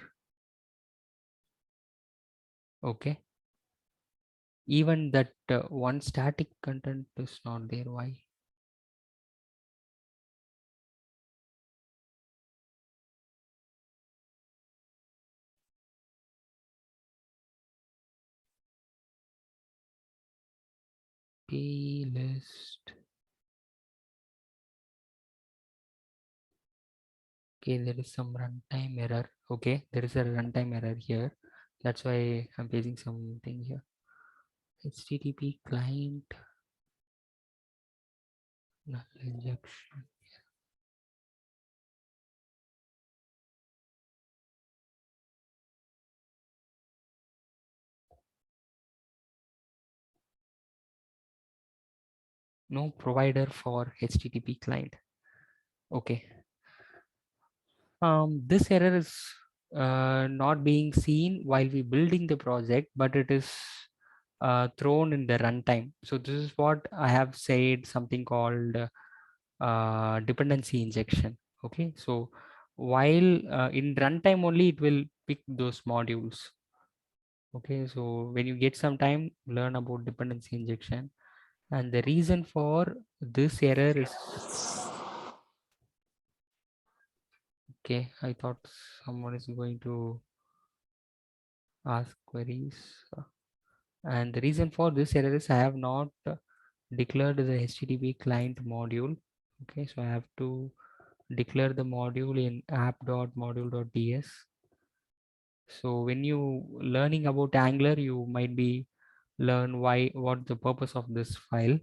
Okay, even that one static content is not there. Why? Pay list. Okay, there is some runtime error. Okay, there is a runtime error here. That's why I'm facing something here. HTTP client null injection. No provider for HTTP client. Okay. This error is not being seen while we building the project, but it is thrown in the runtime. So this is what I have said, something called dependency injection. Okay, so while in runtime only it will pick those modules. Okay, so when you get some time, learn about dependency injection. And the reason for this error is, okay, I thought someone is going to ask queries. And the reason for this error is I have not declared the HTTP client module. Okay, so I have to declare the module in app.module.ts. So when you learning about Angular, you might be learn what the purpose of this file.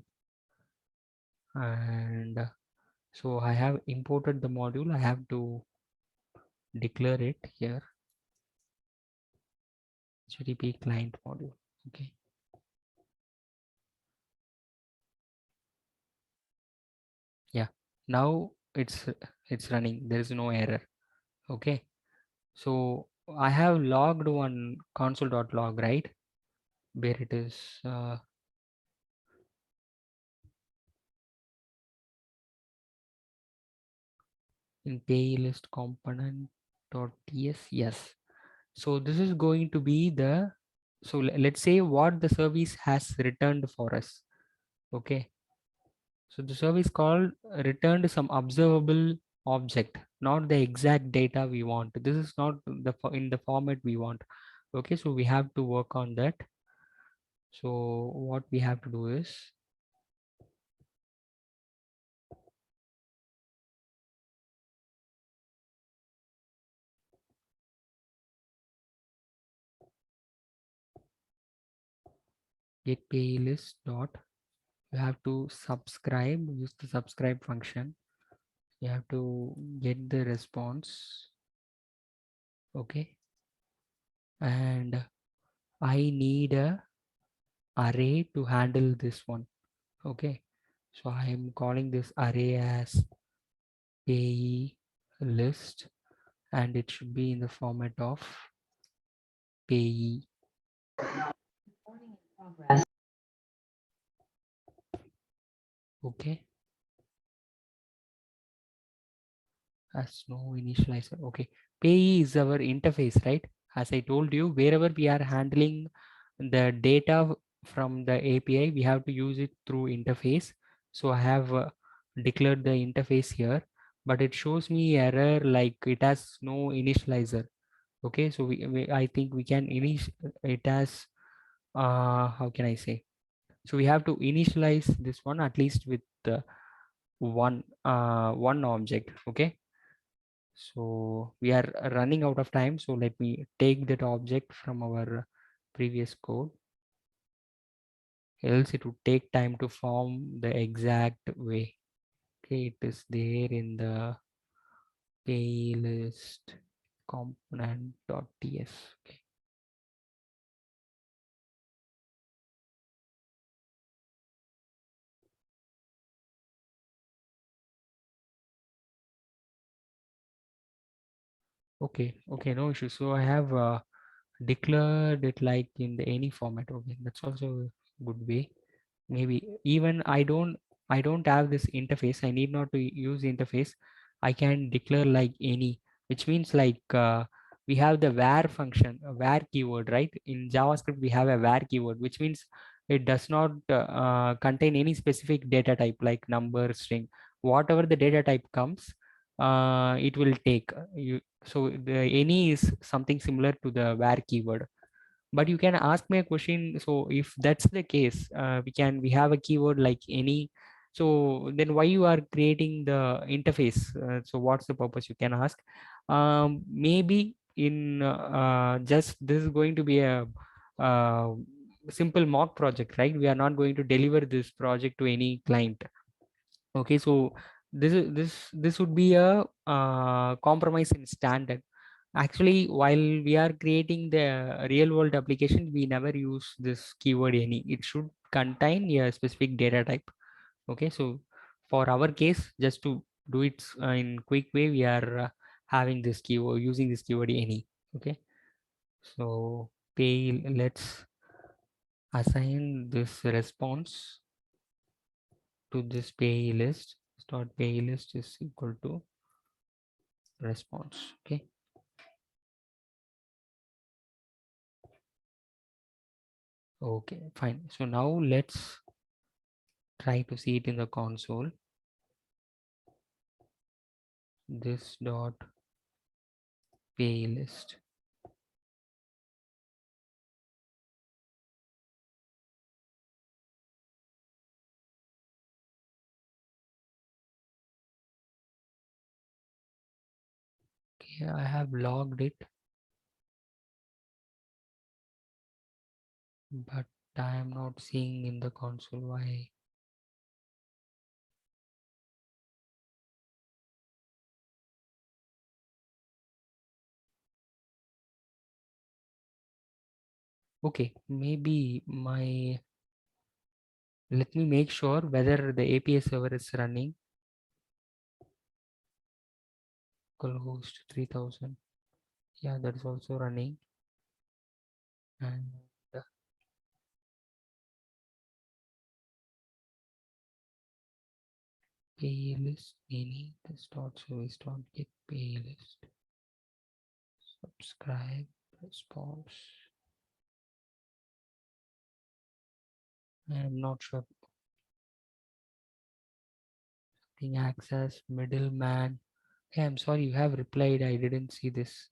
And so I have imported the module. I have to declare it here, HTTP client module. Okay. Yeah. Now it's running. There is no error. Okay. So I have logged one console.log, right? Where it is in pay list component.ts. Yes. So this is going to be the, so let's say what the service has returned for us. Okay. So the service called returned some observable object, not the exact data we want. This is not in the format we want. Okay, so we have to work on that. So what we have to do is get pay list dot, you have to subscribe, use the subscribe function. You have to get the response. Okay, and I need a array to handle this one. Okay, so I am calling this array as payee list, and it should be in the format of payee. Okay, as no initializer. Okay, payee is our interface, right? as I told you, wherever we are handling the data from the API, we have to use it through interface. So I have declared the interface here, but it shows me error like it has no initializer. Okay, so I think we can it as how can I say? So we have to initialize this one at least with one object. Okay, so we are running out of time, so let me take that object from our previous code, else it would take time to form the exact way. Okay, it is there in the playlist component.ts. Okay. Okay, no issue. So I have declared it like in the any format. Okay, that's also a good way. Maybe even I don't have this interface, I need not to use the interface. I can declare like any, which means like we have the var function, a var keyword, right? In JavaScript we have a var keyword, which means it does not contain any specific data type like number, string. Whatever the data type comes, it will take you. So the any is something similar to the var keyword. But you can ask me a question. So if that's the case, we have a keyword like any. So then why you are creating the interface? So what's the purpose, you can ask? Maybe in just this is going to be a uh, simple mock project, right? We are not going to deliver this project to any client. Okay, so this would be a compromise in standard. Actually, while we are creating the real world application, we never use this keyword any. It should contain a specific data type. Okay, so for our case, just to do it in quick way, we are having this keyword, using this keyword any. Okay, so let's assign this response to this pay list. Start pay list is equal to response. Okay, okay, fine. So now let's try to see it in the console. This dot pay list. Okay, I have logged it, but I am not seeing in the console why. Okay, maybe let me make sure whether the API server is running. Localhost 3000. Yeah, that is also running. And pay list any this dot service dot get pay list. Subscribe response. I am not sure. Access middleman. Hey, I'm sorry, you have replied. I didn't see this.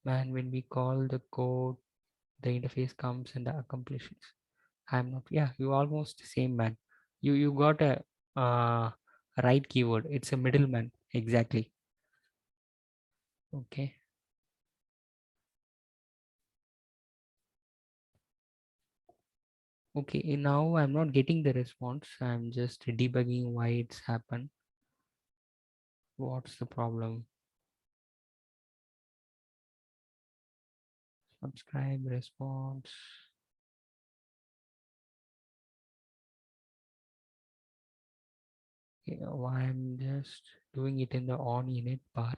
Man, when we call the code, the interface comes and accomplishes. I'm not. Yeah, you almost same, man. You got a right keyword. It's a middleman. Exactly. Okay. Okay. Now I'm not getting the response. I'm just debugging why it's happened. What's the problem? Subscribe response. Okay, I'm just doing it in the on init part.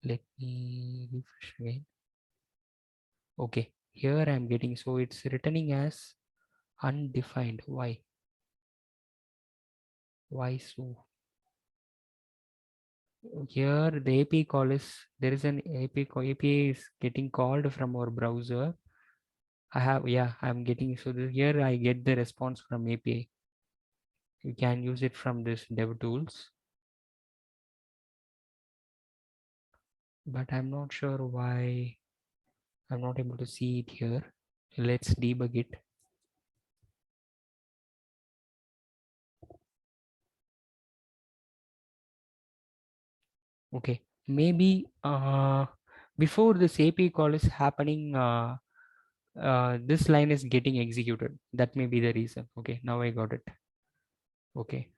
Let me refresh again. Okay, here I'm getting, so it's returning as undefined. Why so? here the API call is, there is an API is getting called from our browser. I'm getting, so here I get the response from API. You can use it from this dev tools, but I'm not sure why I'm not able to see it here. Let's debug it. Okay, maybe before this API call is happening, this line is getting executed. That may be the reason. Okay, now I got it. Okay,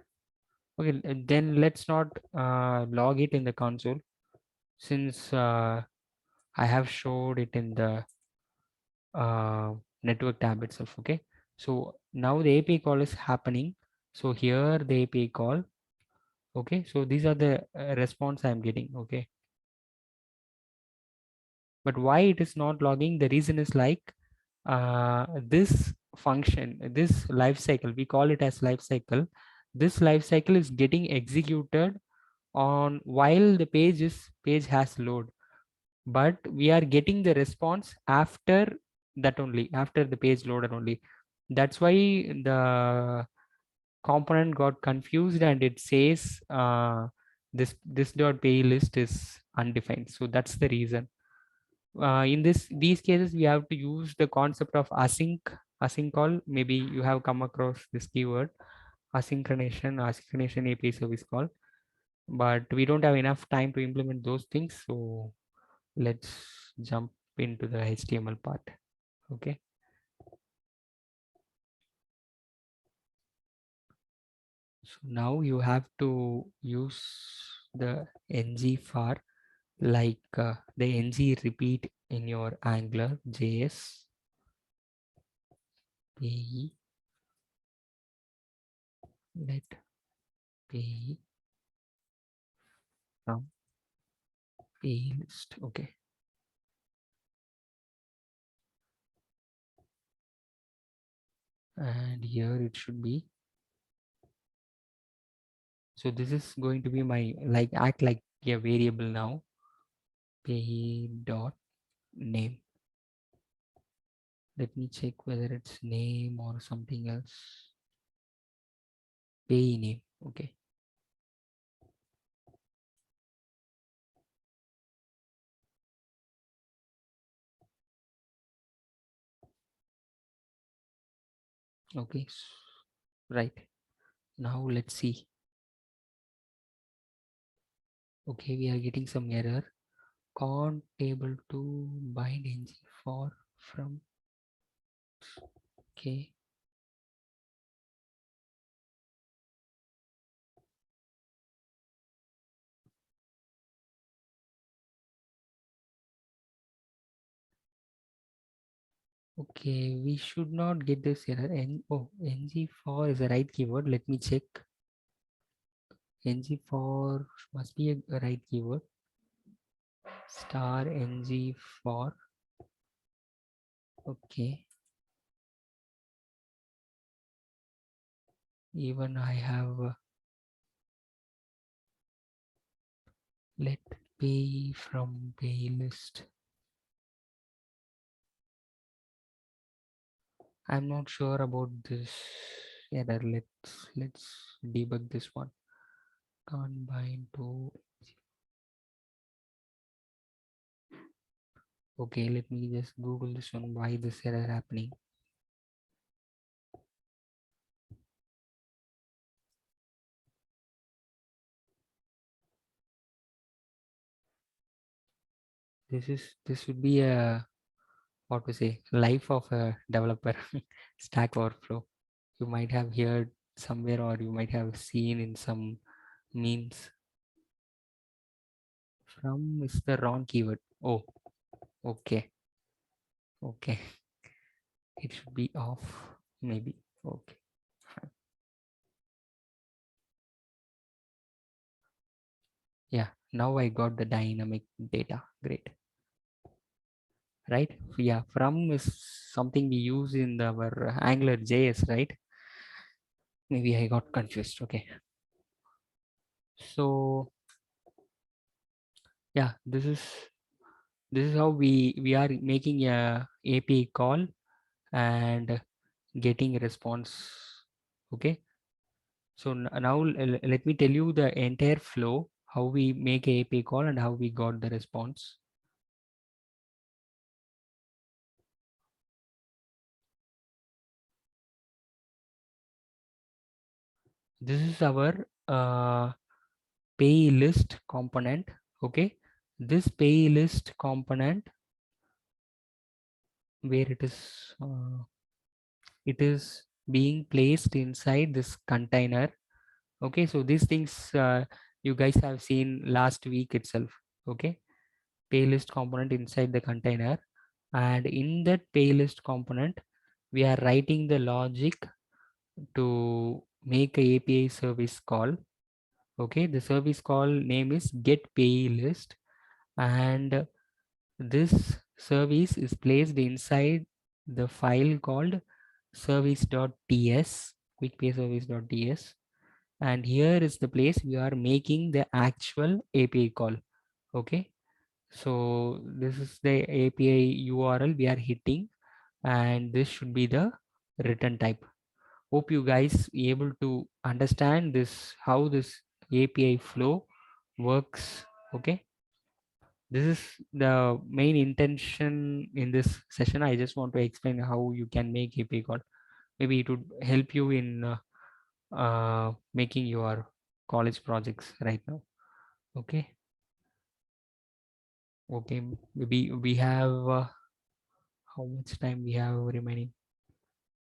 then let's not log it in the console, since I have showed it in the network tab itself. Okay, so now the API call is happening. So here the API call. Okay, so these are the response I'm getting. Okay, but why it is not logging? The reason is like this function, this life cycle, we call it as life cycle. This life cycle is getting executed on while the page has load, but we are getting the response after that only, after the page loaded only. That's why the component got confused and it says this dot pay list is undefined. So that's the reason. In these cases, we have to use the concept of async call. Maybe you have come across this keyword, asynchronization API service call, but we don't have enough time to implement those things. So let's jump into the HTML part. Okay. So now you have to use the ng for like the ng repeat in your Angular JS pay let pay from pay list. Okay. And here it should be. So this is going to be my like act like a variable now. Pay dot name. Let me check whether it's name or something else. Pay name. Okay. Okay. Right. Now let's see. Okay, we are getting some error. Can't able to bind ng for from. Okay. Okay, we should not get this error. ng for is the right keyword. Let me check. ng for must be a right keyword. Star ng for. Okay. Even I have let pay from pay list. I'm not sure about this error. Let's debug this one. Can't bind to. Okay, let me just Google this one. Why this error happening? This would be a, what to say, life of a developer. Stack Overflow. You might have heard somewhere, or you might have seen in some memes. From is the wrong keyword. Oh, okay. Okay. It should be off, maybe. Okay. Fine. Yeah, now I got the dynamic data. Great. Right? Yeah, from is something we use in our Angular JS, right? Maybe I got confused. Okay. So yeah, this is how we are making a API call and getting a response. Okay, so now let me tell you the entire flow, how we make a API call and how we got the response. This is our pay list component. Okay, this pay list component, where it is being placed inside this container. Okay, so these things you guys have seen last week itself. Okay, pay list component inside the container, and in that pay list component we are writing the logic to make a API service call. Okay, the service call name is get pay list, and this service is placed inside the file called service.ts, quickpay service.ts, and here is the place we are making the actual API call. Okay, so this is the API URL we are hitting, and this should be the return type. Hope you guys able to understand this, how this API flow works. Okay, this is the main intention in this session. I just want to explain how you can make API call. Maybe it would help you in making your college projects right now. Okay, okay, maybe we have how much time we have remaining?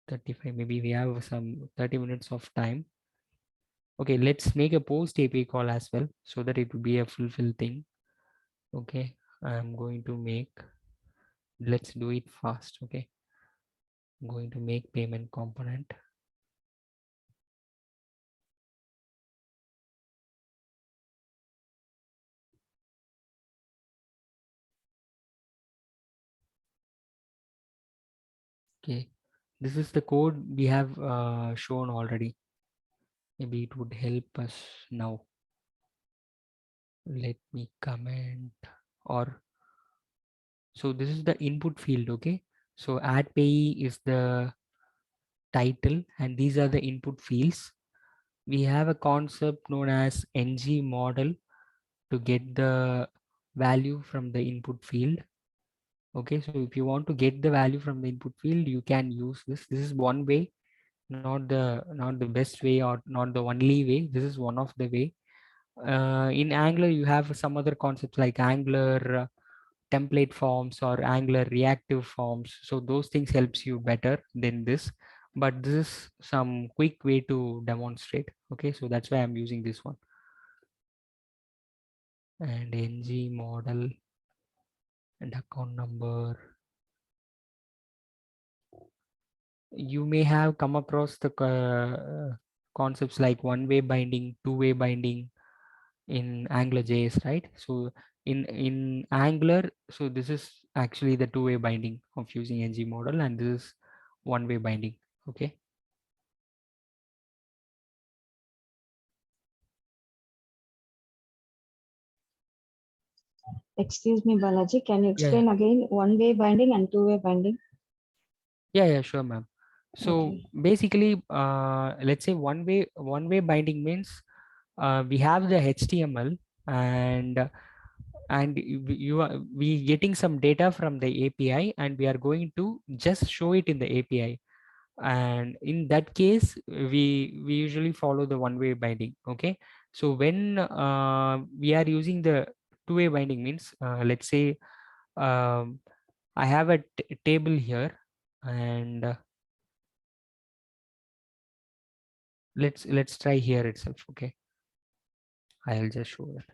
35. Maybe we have some 30 minutes of time. Okay, let's make a post API call as well, so that it will be a fulfill thing. Okay, I'm going to make, let's do it fast. Okay, I'm going to make payment component. Okay, this is the code we have shown already. Maybe it would help us now. Let me comment, or so this is the input field. Okay, so add payee is the title, and these are the input fields. We have a concept known as ng model to get the value from the input field. Okay, so if you want to get the value from the input field, you can use this. This is one way, not the best way or not the only way. This is one of the way. In Angular, you have some other concepts like Angular template forms or Angular reactive forms. So those things helps you better than this. But this is some quick way to demonstrate. Okay, so that's why I'm using this one. And ng model and account number. You may have come across the concepts like one-way binding, two-way binding in AngularJS, right? So in Angular, so this is actually the two-way binding of using ng model, and this is one-way binding. Okay. Excuse me, Balaji, can you Yeah, explain again one-way binding and two-way binding? yeah, sure, ma'am. So Okay. basically, let's say one-way binding means we have the HTML, and we getting some data from the API, and we are going to just show it in the API. And in that case, we usually follow the one-way binding. Okay, so when we are using the two-way binding means, let's say I have a table here, and let's try here itself. Okay, I'll just show it.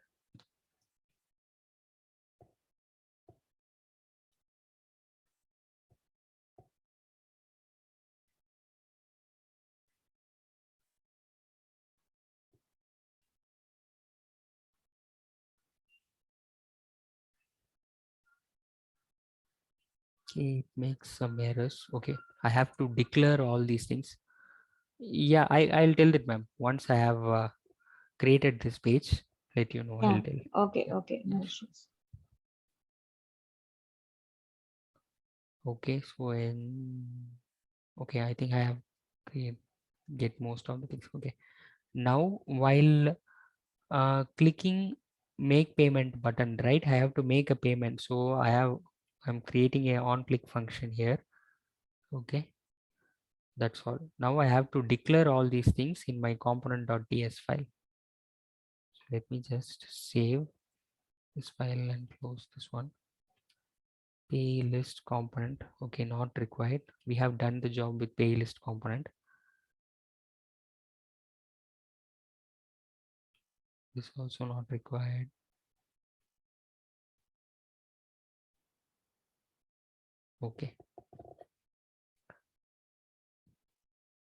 Okay, it makes some errors. Okay, I have to declare all these things. Yeah, I'll tell it, ma'am. Once I have created this page, let you know. Yeah. I'll tell you. Okay. Okay. No issues. Okay, so okay, I think I have get most of the things. Okay, now while clicking make payment button, right, I have to make a payment. So I'm creating a on click function here. Okay, that's all. Now I have to declare all these things in my component.ts file. So let me just save this file and close this one. Pay list component. Okay, not required. We have done the job with pay list component. This also not required. Okay.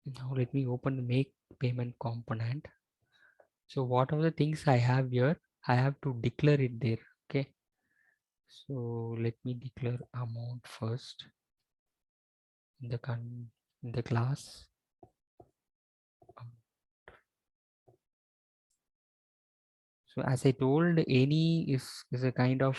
Now let me open the make payment component. So what are the things I have here? I have to declare it there. Okay. So let me declare amount first in the class. So as I told, any is a kind of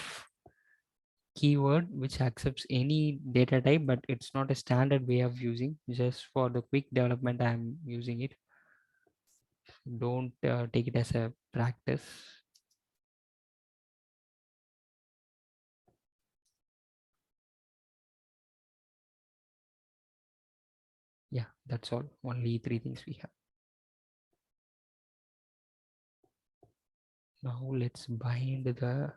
keyword which accepts any data type, but it's not a standard way of using. Just for the quick development, I'm using it. Don't take it as a practice. Yeah, that's all. Only 3 things we have. Now let's bind the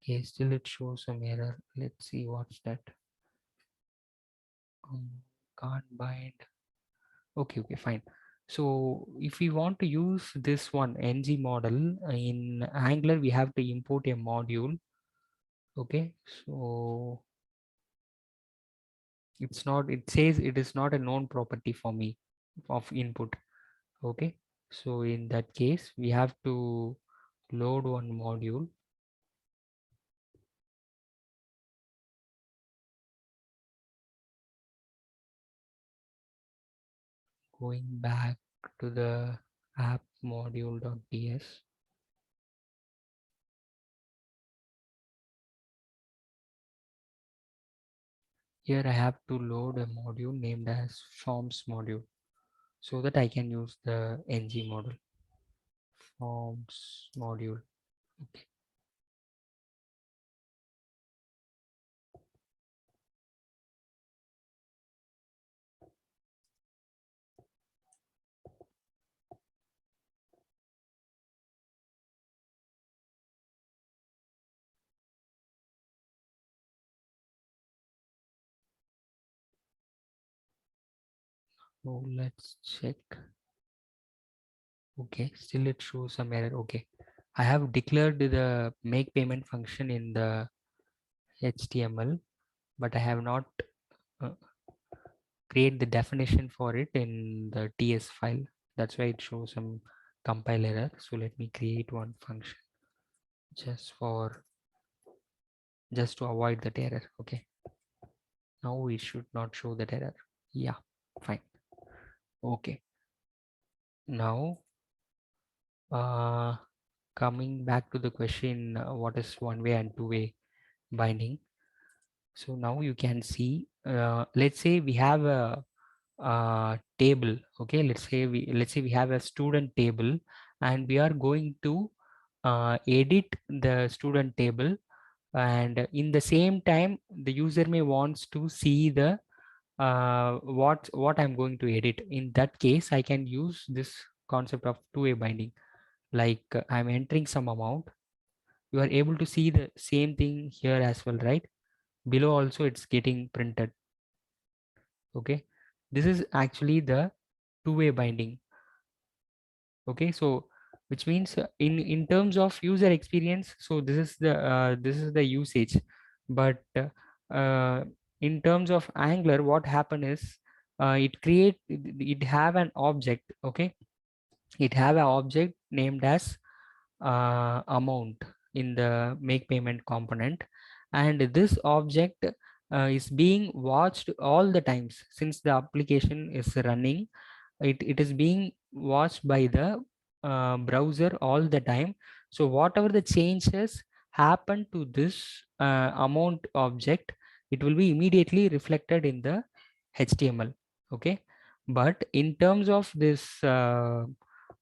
okay, still it shows some error. Let's see what's that. Can't bind. Okay, fine. So if we want to use this one ng model in Angular, we have to import a module. Okay, so it says it is not a known property for me of input. Okay, so in that case we have to load one module. Going back to the app module.ts. Here I have to load a module named as forms module so that I can use the ng model. Forms module. Okay. So let's check. Okay, still it shows some error. Okay, I have declared the make payment function in the HTML, but I have not create the definition for it in the TS file. That's why it shows some compile error. So let me create one function just to avoid that error. Okay, now we should not show that error. Yeah, fine. Okay, now coming back to the question, what is one-way and two-way binding? So now you can see, let's say we have a table. Okay, let's say we have a student table and we are going to edit the student table, and in the same time the user may wants to see the what I'm going to edit. In that case I can use this concept of two-way binding. Like I'm entering some amount, you are able to see the same thing here as well, right? Below also it's getting printed. Okay, this is actually the two-way binding. Okay, so which means in terms of user experience, so this is the usage, but in terms of Angular, what happened is it have an object. Okay, it have an object named as amount. in the make payment component, and this object is being watched all the times since the application is running. It is being watched by the browser all the time. So whatever the changes happen to this amount object, it will be immediately reflected in the HTML. Okay, but in terms of this how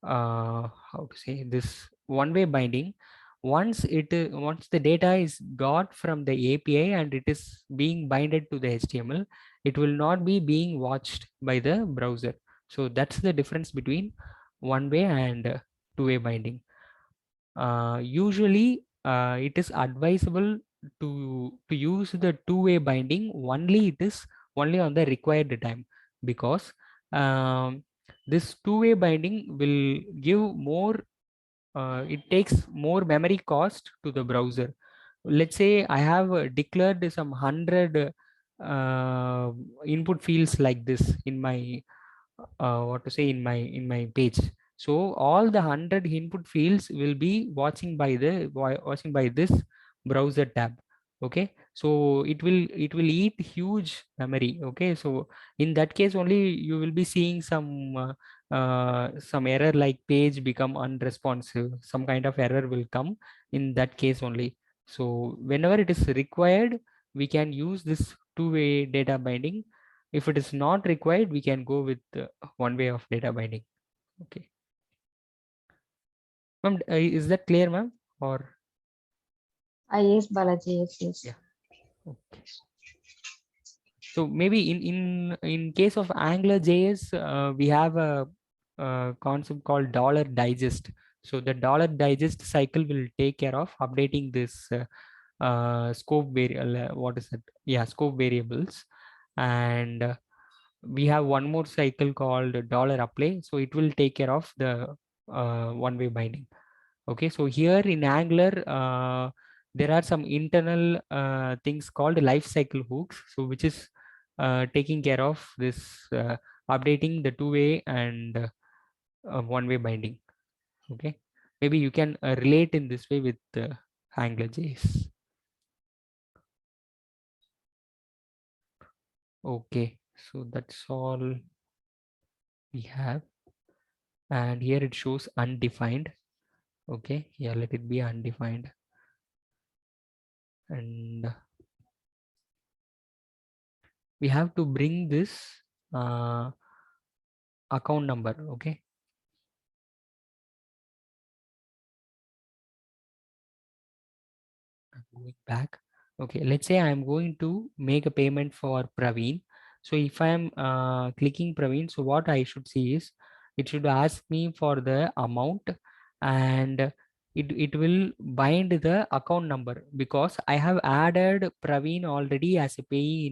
to say, this one-way binding, once the data is got from the API and it is being binded to the HTML, it will not be being watched by the browser. So that's the difference between one-way and two-way binding. Usually it is advisable to use the two-way binding only on the required time, because this two-way binding will give more, it takes more memory cost to the browser. Let's say I have declared some 100 input fields like this in my what to say, in my page. So all the 100 input fields will be watching by this browser tab. Okay, so it will eat huge memory. Okay, so in that case only you will be seeing some error like page become unresponsive, some kind of error will come in that case only. So whenever it is required, we can use this two-way data binding. If it is not required, we can go with one way of data binding. Okay, ma'am, is that clear, ma'am? Or Yes, Balaji, yes. yeah. Okay. So maybe in case of Angular JS, we have a concept called $digest. So the $digest cycle will take care of updating this scope variable. What is it? Yeah, scope variables. And we have one more cycle called $apply. So it will take care of the one-way binding. Okay, so here in Angular, there are some internal things called life cycle hooks, so which is taking care of this updating the two-way and one-way binding. Okay, maybe you can relate in this way with Angular JS. Okay, so that's all we have, and here it shows undefined. Okay, yeah, let it be undefined. And we have to bring this account number. Okay, going back. Okay, let's say I'm going to make a payment for Praveen. So if I'm clicking Praveen, so what I should see is it should ask me for the amount, and it will bind the account number because I have added Praveen already as a payee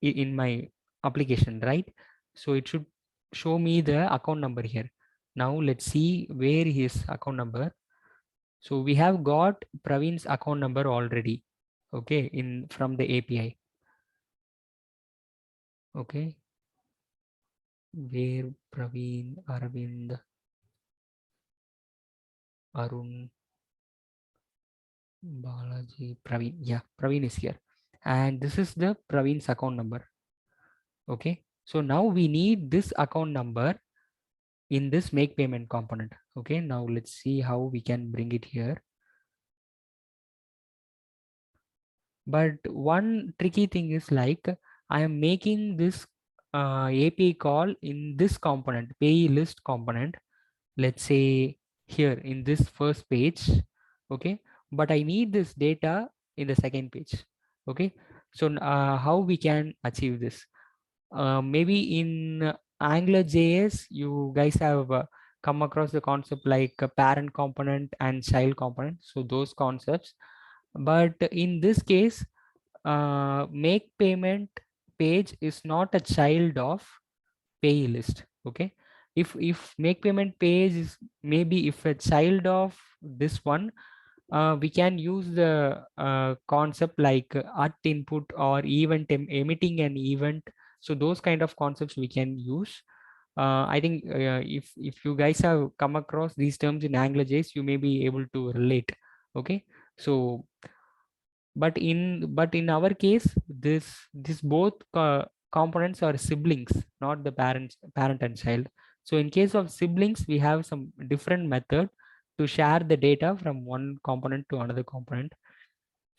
in my application, right? So it should show me the account number here. Now let's see where his account number. So we have got Praveen's account number already, okay, in from the API. Okay, where Praveen, Arvind, Arun, Balaji, Praveen. Yeah, Praveen is here, and this is the Praveen's account number. Okay, so now we need this account number in this make payment component. Okay, now let's see how we can bring it here. But one tricky thing is like I am making this API call in this component, payee list component, let's say here in this first page. Okay, but I need this data in the second page. Okay, so how we can achieve this? Maybe in Angular JS, you guys have come across the concept like a parent component and child component. So those concepts, but in this case, make payment page is not a child of pay list. Okay, if make payment page is maybe if a child of this one, we can use the concept like at input or event emitting an event. So those kind of concepts we can use. I think if you guys have come across these terms in AngularJS, you may be able to relate. Okay, so but in our case, this both components are siblings, not the parent and child. So in case of siblings, we have some different method to share the data from one component to another component.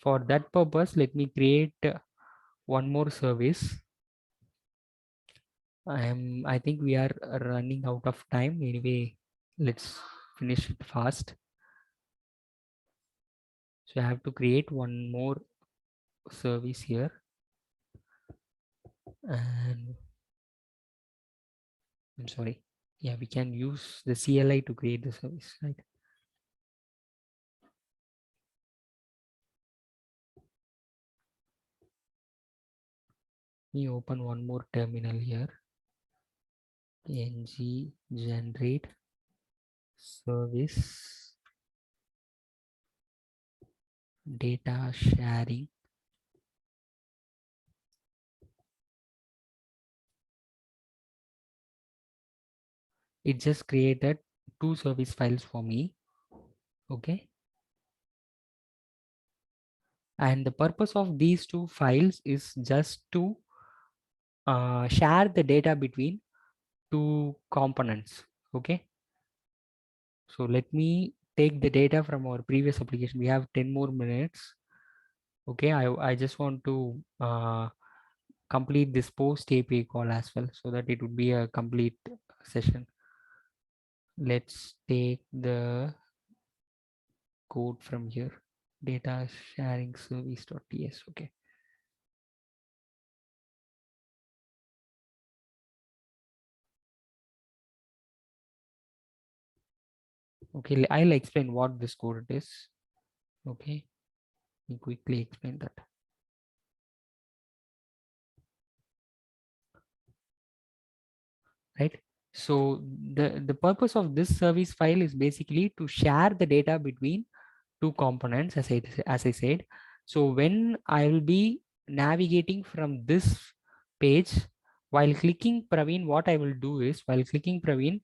For that purpose, let me create one more service. I think we are running out of time anyway. Let's finish it fast. So I have to create one more service here, and I'm sorry. Yeah, we can use the CLI to create the service, right? Let me open one more terminal here. ng generate service data sharing. It just created 2 service files for me. Okay. And the purpose of these 2 files is just to share the data between 2 components. Okay. So let me take the data from our previous application. We have 10 more minutes. Okay. I just want to complete this post API call as well, so that it would be a complete session. Let's take the code from here. Data sharing service.ts. Okay. Okay, I'll explain what this code is. Okay, let me quickly explain that. Right. So the purpose of this service file is basically to share the data between 2 components, as I said. So when I will be navigating from this page, while clicking Praveen, what I will do is, while clicking Praveen,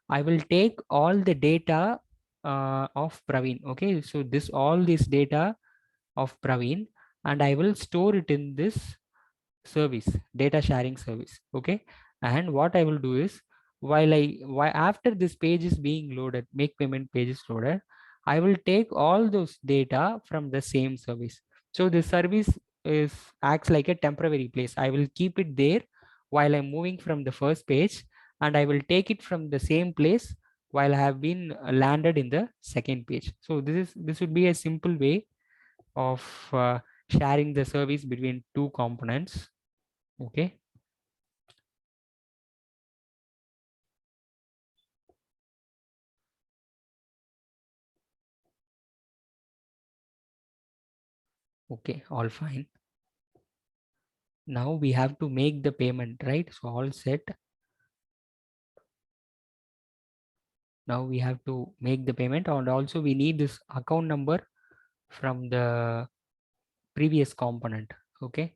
I will take all the data of Praveen. Okay, so all this data of Praveen, and I will store it in this service, data sharing service. Okay, and what I will do is, while after this page is being loaded, make payment page is loaded, I will take all those data from the same service. So this service acts like a temporary place. I will keep it there while I'm moving from the first page, and I will take it from the same place while I have been landed in the second page. So this would be a simple way of sharing the service between 2 components. Okay. Okay, all fine. Now we have to make the payment, right? So all set. Now we have to make the payment, and also we need this account number from the previous component. Okay.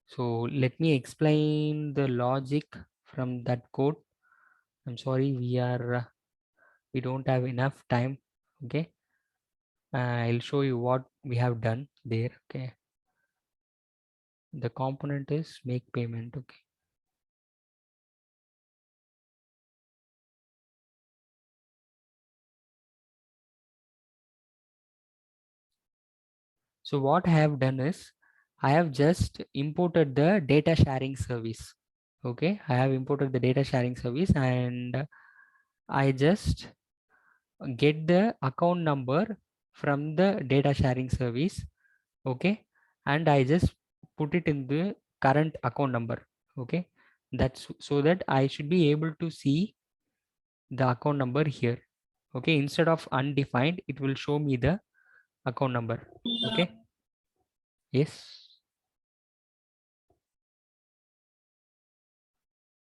So let me explain the logic from that code. I'm sorry, we don't have enough time. Okay. I'll show you what we have done there. Okay. The component is make payment. Okay. So what I have done is, I have just imported the data sharing service. Okay, I have imported the data sharing service, and I just get the account number from the data sharing service. Okay, and I just put it in the current account number. Okay, that's so that I should be able to see the account number here. Okay, instead of undefined, it will show me the account number. Okay. Yes.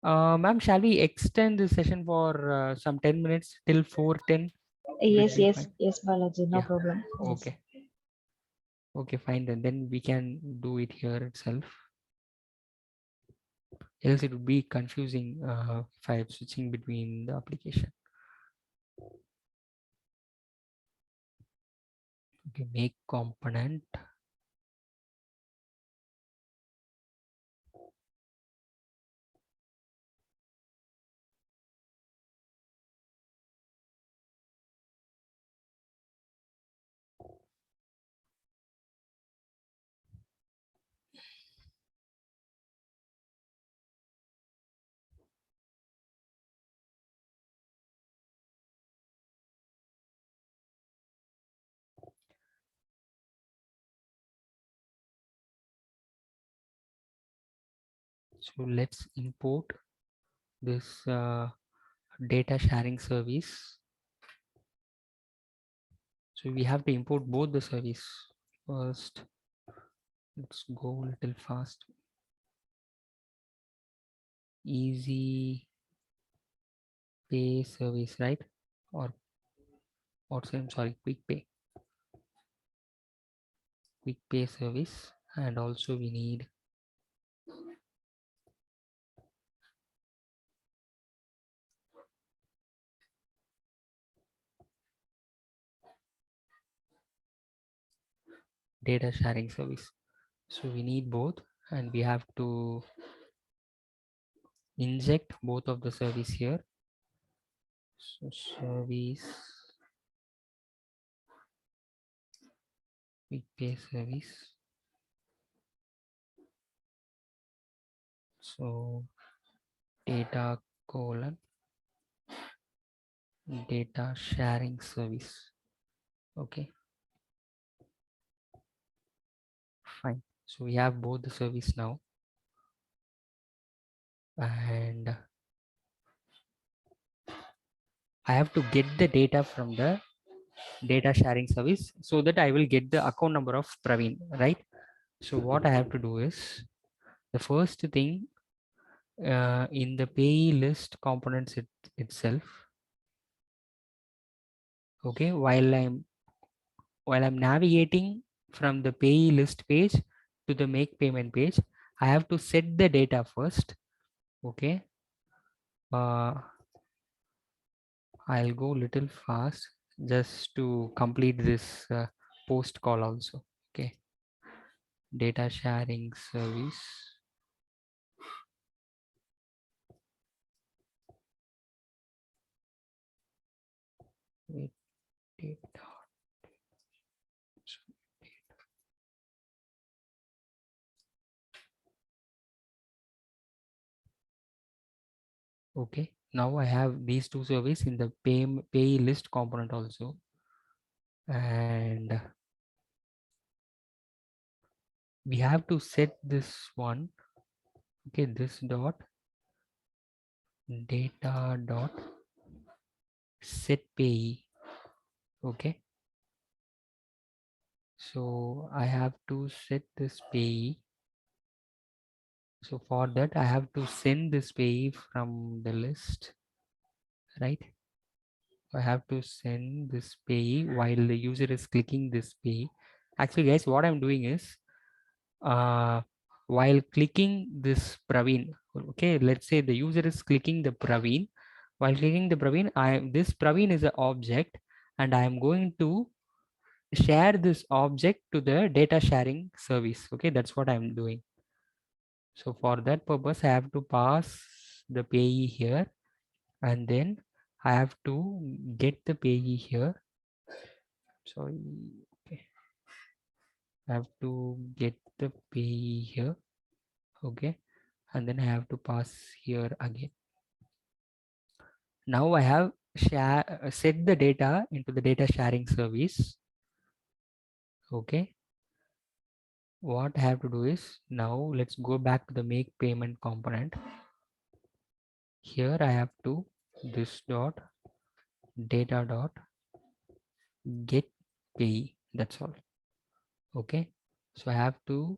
Ma'am, shall we extend the session for some 10 minutes till 4:10? Yes, yes, Balaji, no Yeah. problem. Yes. Okay. Okay, fine then. Then we can do it here itself. else it would be confusing if I'm switching between the application. Okay, make component. So let's import this data sharing service. So we have to import both the service first. Let's go a little fast. Easy pay service, right? Or I'm sorry, quick pay service, and also we need data sharing service. So we need both, and we have to inject both of the service here. So service quick pay service. So data colon data sharing service. Okay, fine. So we have both the service now, and I have to get the data from the data sharing service so that I will get the account number of Praveen, right? So what I have to do is, the first thing in the payee list components itself, okay, while I'm navigating from the payee list page to the make payment page, I have to set the data first. Okay, I'll go little fast just to complete this post call also. Okay, data sharing service. Wait, data. Okay, now I have these two service in the pay list component also, and we have to set this one. Okay, this dot data dot set payee. Okay, so I have to set this payee. So for that I have to send this payee from the list, right? I have to send this payee while the user is clicking this payee. Actually guys, what I'm doing is while clicking this Praveen, okay, let's say the user is clicking the Praveen. While clicking the Praveen, this Praveen is an object, and I am going to share this object to the data sharing service. Okay, that's what I'm doing. So for that purpose, I have to pass the payee here, and then I have to get the payee here. Sorry, okay. I have to get the payee here. Okay, and then I have to pass here again. Now I have set the data into the data sharing service. Okay, what I have to do is, now let's go back to the make payment component. Here I have to this dot data dot get pay. That's all. Okay, so I have to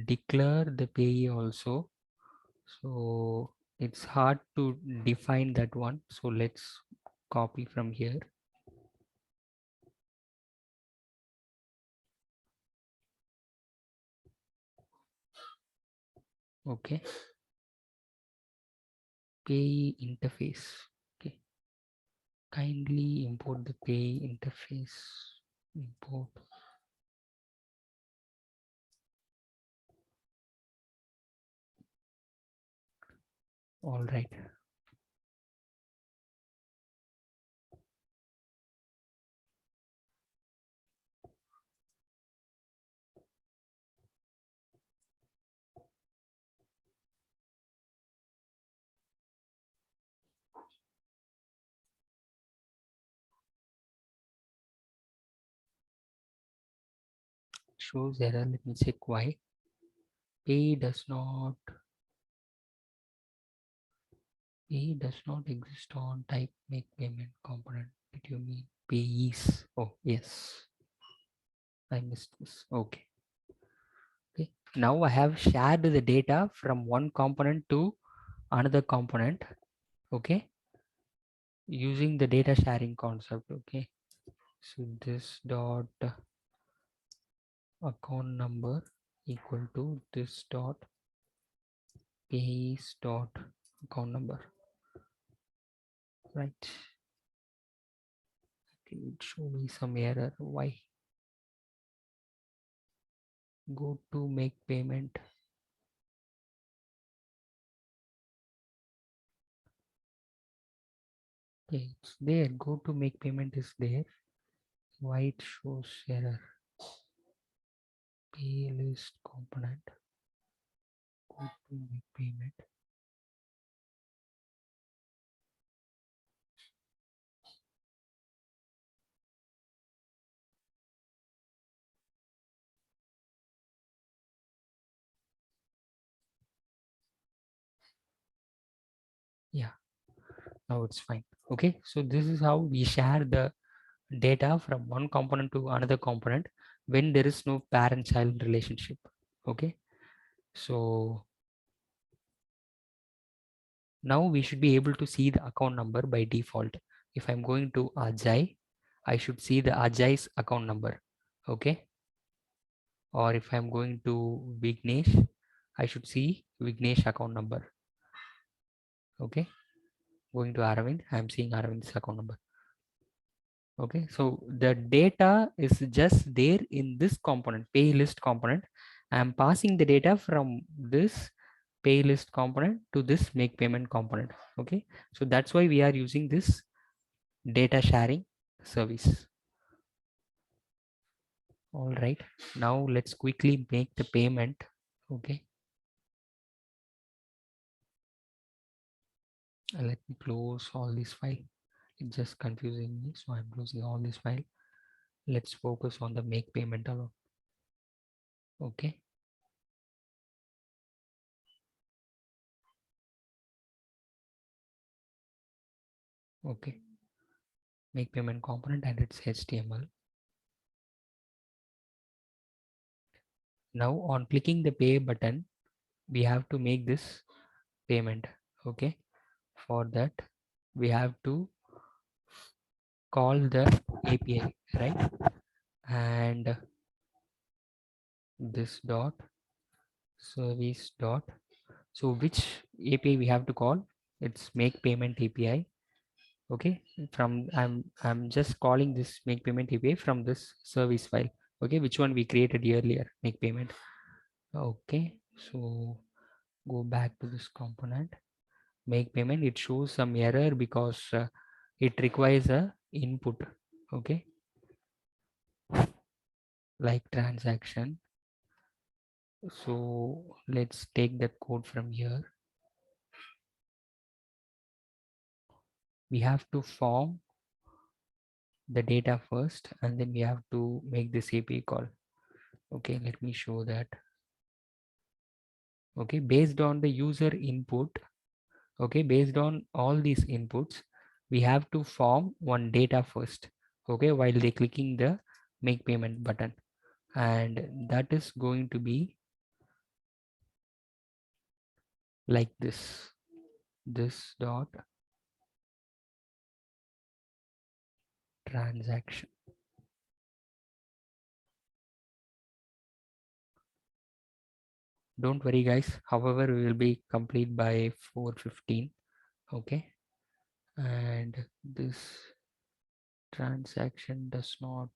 declare the payee also. So it's hard to define that one. So let's copy from here. Okay. Pay interface. Okay. Kindly import the pay interface. Import. All right. Shows error. Let me check why. Pay does not exist on type make payment component. Did you mean payees? Oh yes, I missed this. Okay. Okay. Now I have shared the data from one component to another component. Okay. Using the data sharing concept. Okay. So this dot account number equal to this dot payees dot account number. Right. It would show me some error. Why? Go to make payment. Okay, it's there. Go to make payment is there. Why it shows error? Pay list component. Go to make payment. Yeah, now it's fine. Okay, so this is how we share the data from one component to another component when there is no parent-child relationship. Okay, so now we should be able to see the account number by default. If I'm going to Ajay, I should see the Ajay's account number. Okay, or if I'm going to Vignesh, I should see Vignesh account number. Okay, going to Aravind, I'm seeing Aravind's account number. Okay, so the data is just there in this component, pay list component. I'm passing the data from this pay list component to this make payment component. Okay, so that's why we are using this data sharing service. All right, now let's quickly make the payment. Okay, let me close all this file. It's just confusing me, so I'm closing all this file. Let's focus on the make payment alone. Okay. Okay. Make payment component and it's HTML. Now on clicking the pay button, we have to make this payment. Okay. For that, we have to call the API, right? And this dot service dot. So which API we have to call? It's make payment API. Okay. From I'm just calling this make payment API from this service file. Okay, which one we created earlier, make payment. Okay, so go back to this component, make payment. It shows some error because it requires a input. Okay, like transaction. So let's take that code from here. We have to form the data first and then we have to make this API call. Okay, let me show that. Okay, based on the user input, okay, based on all these inputs, we have to form one data first. Okay, while they clicking the make payment button, and that is going to be like this dot transaction. Don't worry, guys. However, we will be complete by 4:15. Okay. And this transaction does not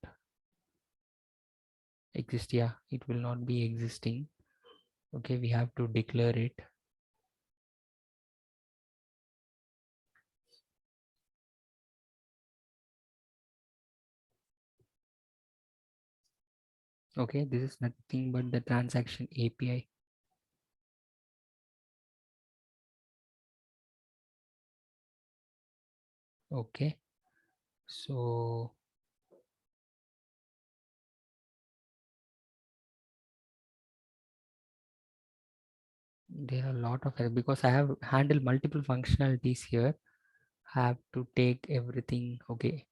exist. Yeah, it will not be existing. Okay, we have to declare it. Okay, this is nothing but the transaction API. Okay, so there are a lot of errors because I have handled multiple functionalities here. I have to take everything. Okay,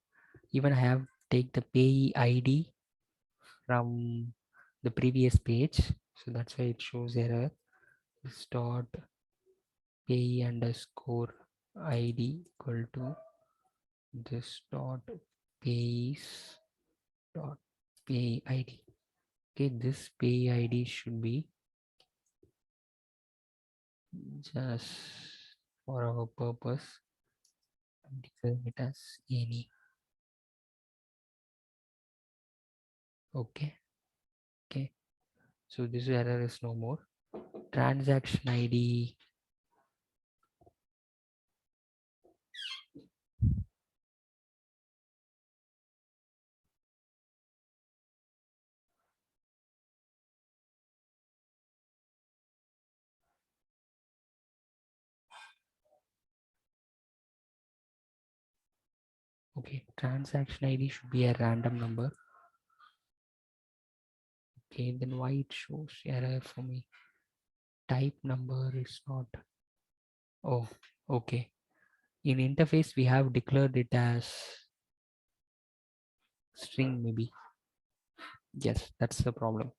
even I have take the payee ID from the previous page, so that's why it shows error. This dot payee underscore ID equal to this dot payees dot payee ID. Okay, this payee ID should be just for our purpose declare it as any. Okay, so this error is no more. Transaction ID, okay, transaction ID should be a random number. Okay, then why it shows error for me? Type number is not. Oh, okay. In interface, we have declared it as string maybe. Yes, that's the problem.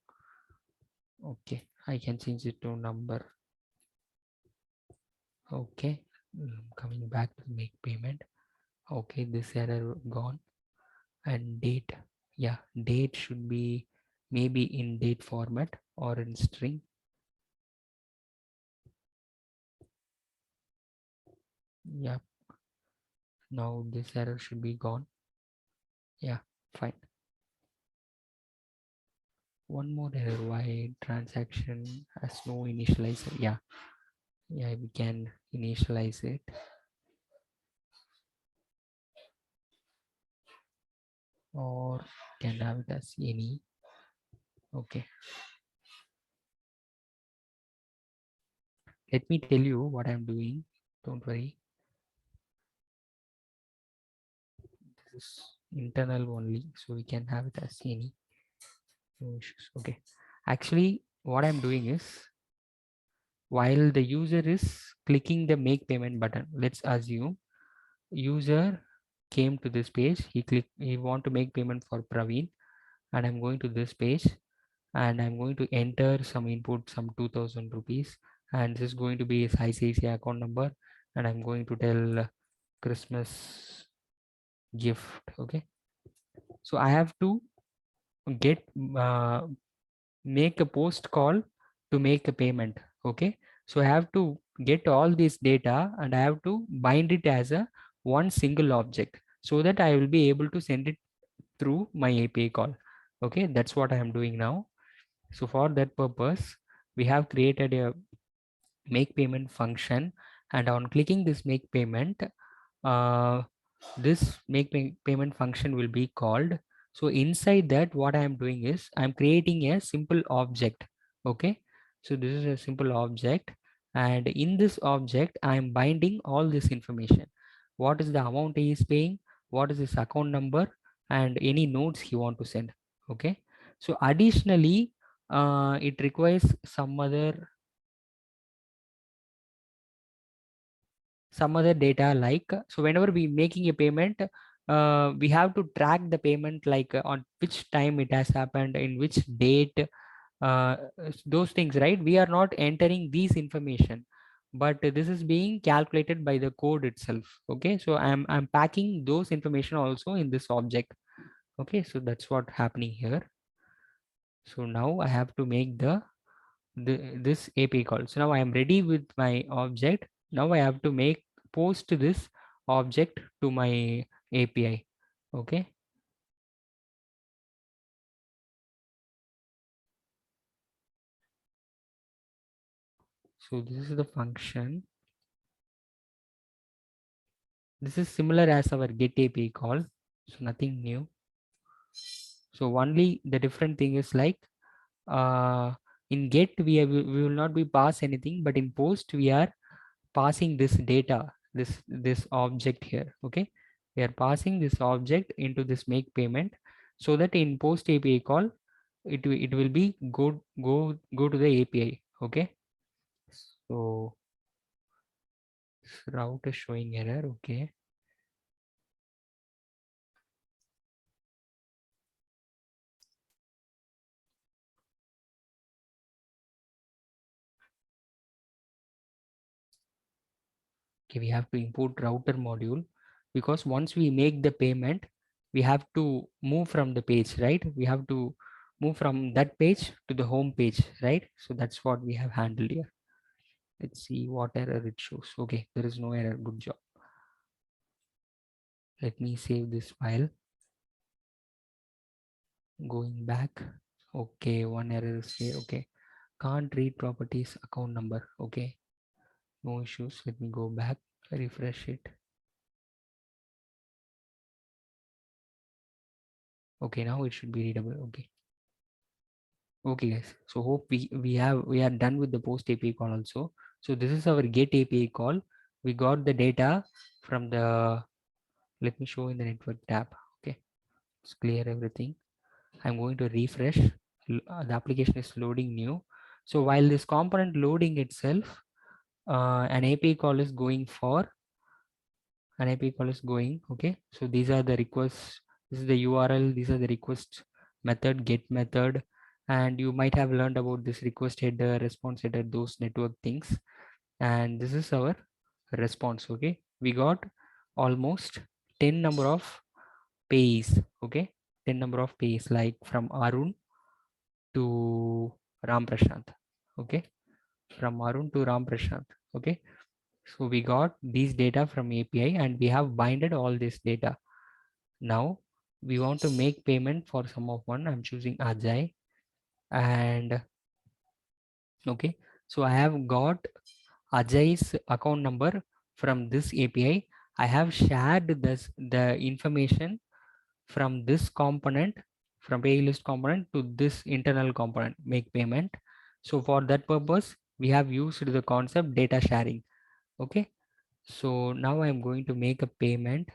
Okay, I can change it to number. Okay, coming back to make payment. Okay, this error gone. And date, yeah, date should be maybe in date format or in string. Yeah, now this error should be gone. Yeah, fine. One more error, why transaction has no initializer. Yeah, we can initialize it. Or can have it as any. Okay, let me tell you what I'm doing. Don't worry, this is internal only, so we can have it as any. No issues. Okay, actually what I'm doing is, while the user is clicking the make payment button, let's assume user came to this page, he want to make payment for Praveen, and I'm going to this page and I'm going to enter some input, some 2000 rupees, and this is going to be his ICICI account number, and I'm going to tell Christmas gift. Okay, so I have to get make a post call to make a payment. Okay, so I have to get all this data and I have to bind it as a one single object so that I will be able to send it through my API call. Okay, that's what I am doing now. So for that purpose, we have created a make payment function, and on clicking this make payment, this payment function will be called. So inside that, what I am doing is I'm creating a simple object. Okay, so this is a simple object, and in this object I am binding all this information. What is the amount he is paying, what is his account number, and any notes he want to send. Okay, so additionally it requires some other data, like, so whenever we making a payment, we have to track the payment, like on which time it has happened, in which date, those things, right? We are not entering these information, but this is being calculated by the code itself. Okay, so I'm packing those information also in this object. Okay, so that's what happening here. So now I have to make the this API call. So now I am ready with my object. Now I have to post this object to my API. Okay. So this is the function. This is similar as our get API call. So nothing new. So only the different thing is like in get we will not be pass anything, but in post we are passing this data, this object here. Okay, we are passing this object into this make payment, so that in post API call it will be go to the API. Okay, so route is showing error. Okay, we have to import router module, because once we make the payment we have to move from the page, right? We have to move from that page to the home page, right? So that's what we have handled here. Let's see what error it shows. Okay, there is no error. Good job. Let me save this file. Going back. Okay, one error is here. Okay, can't read properties account number. Okay, no issues. Let me go back, refresh it. Okay, now it should be readable. Okay. Okay guys, so hope we are done with the post API call also. So this is our get API call. We got the data from the, let me show in the network tab. Okay, let's clear everything. I'm going to refresh. The application is loading new. So while this component loading itself, an API call is going for an API call is going. Okay, so these are the requests. This is the URL. These are the request method, get method, and you might have learned about this request header, response header, those network things. And this is our response. Okay, we got almost 10 number of pays. Okay, 10 number of pays, like from Arun to Ram Prashant. Okay, from Arun to Ram Prashant. Okay, so we got these data from API and we have binded all this data. Now we want to make payment for sum of one. I'm choosing Ajay, and okay, so I have got Ajay's account number from this API. I have shared the information from this component, from pay list component to this internal component, make payment. So for that purpose, we have used the concept data sharing. Okay, so now I'm going to make a payment.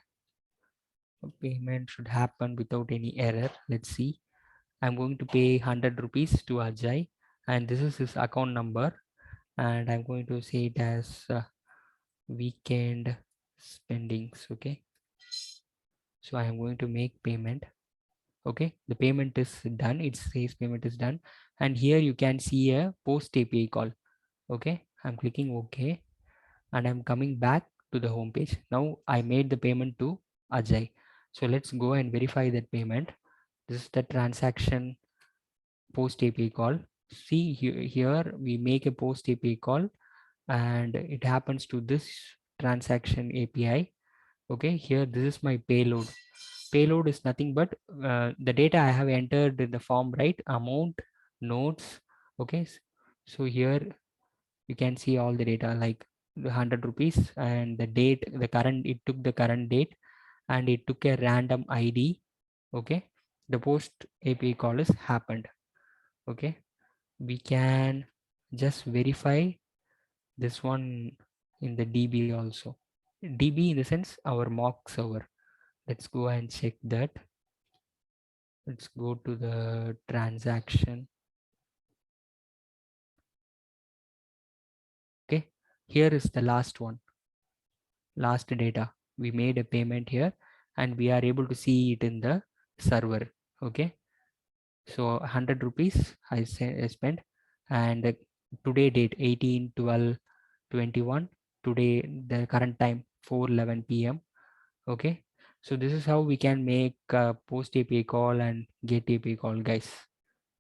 A payment should happen without any error. Let's see. I'm going to pay 100 rupees to Ajay, and this is his account number, and I'm going to say it as weekend spendings. Okay, so I am going to make payment. Okay, the payment is done. It says payment is done, and here you can see a post API call. Okay, I'm clicking OK, and I'm coming back to the home page. Now I made the payment to Ajay. So let's go and verify that payment. This is the transaction post API call. See here we make a post API call and it happens to this transaction API. Okay, here this is my payload. Payload is nothing but the data I have entered in the form, right? Amount, notes. Okay, so here you can see all the data, like the 100 rupees and the date, the current, it took the current date and it took a random ID. Okay, the post API call is happened. Okay, we can just verify this one in the DB also. DB in the sense our mock server. Let's go and check that. Let's go to the transaction. Okay, here is the last one, last data. We made a payment here and we are able to see it in the server. Okay, so 100 rupees I spent, and today date 18/12/21, today the current time 4:11 p.m. Okay, so this is how we can make a post API call and get API call, guys.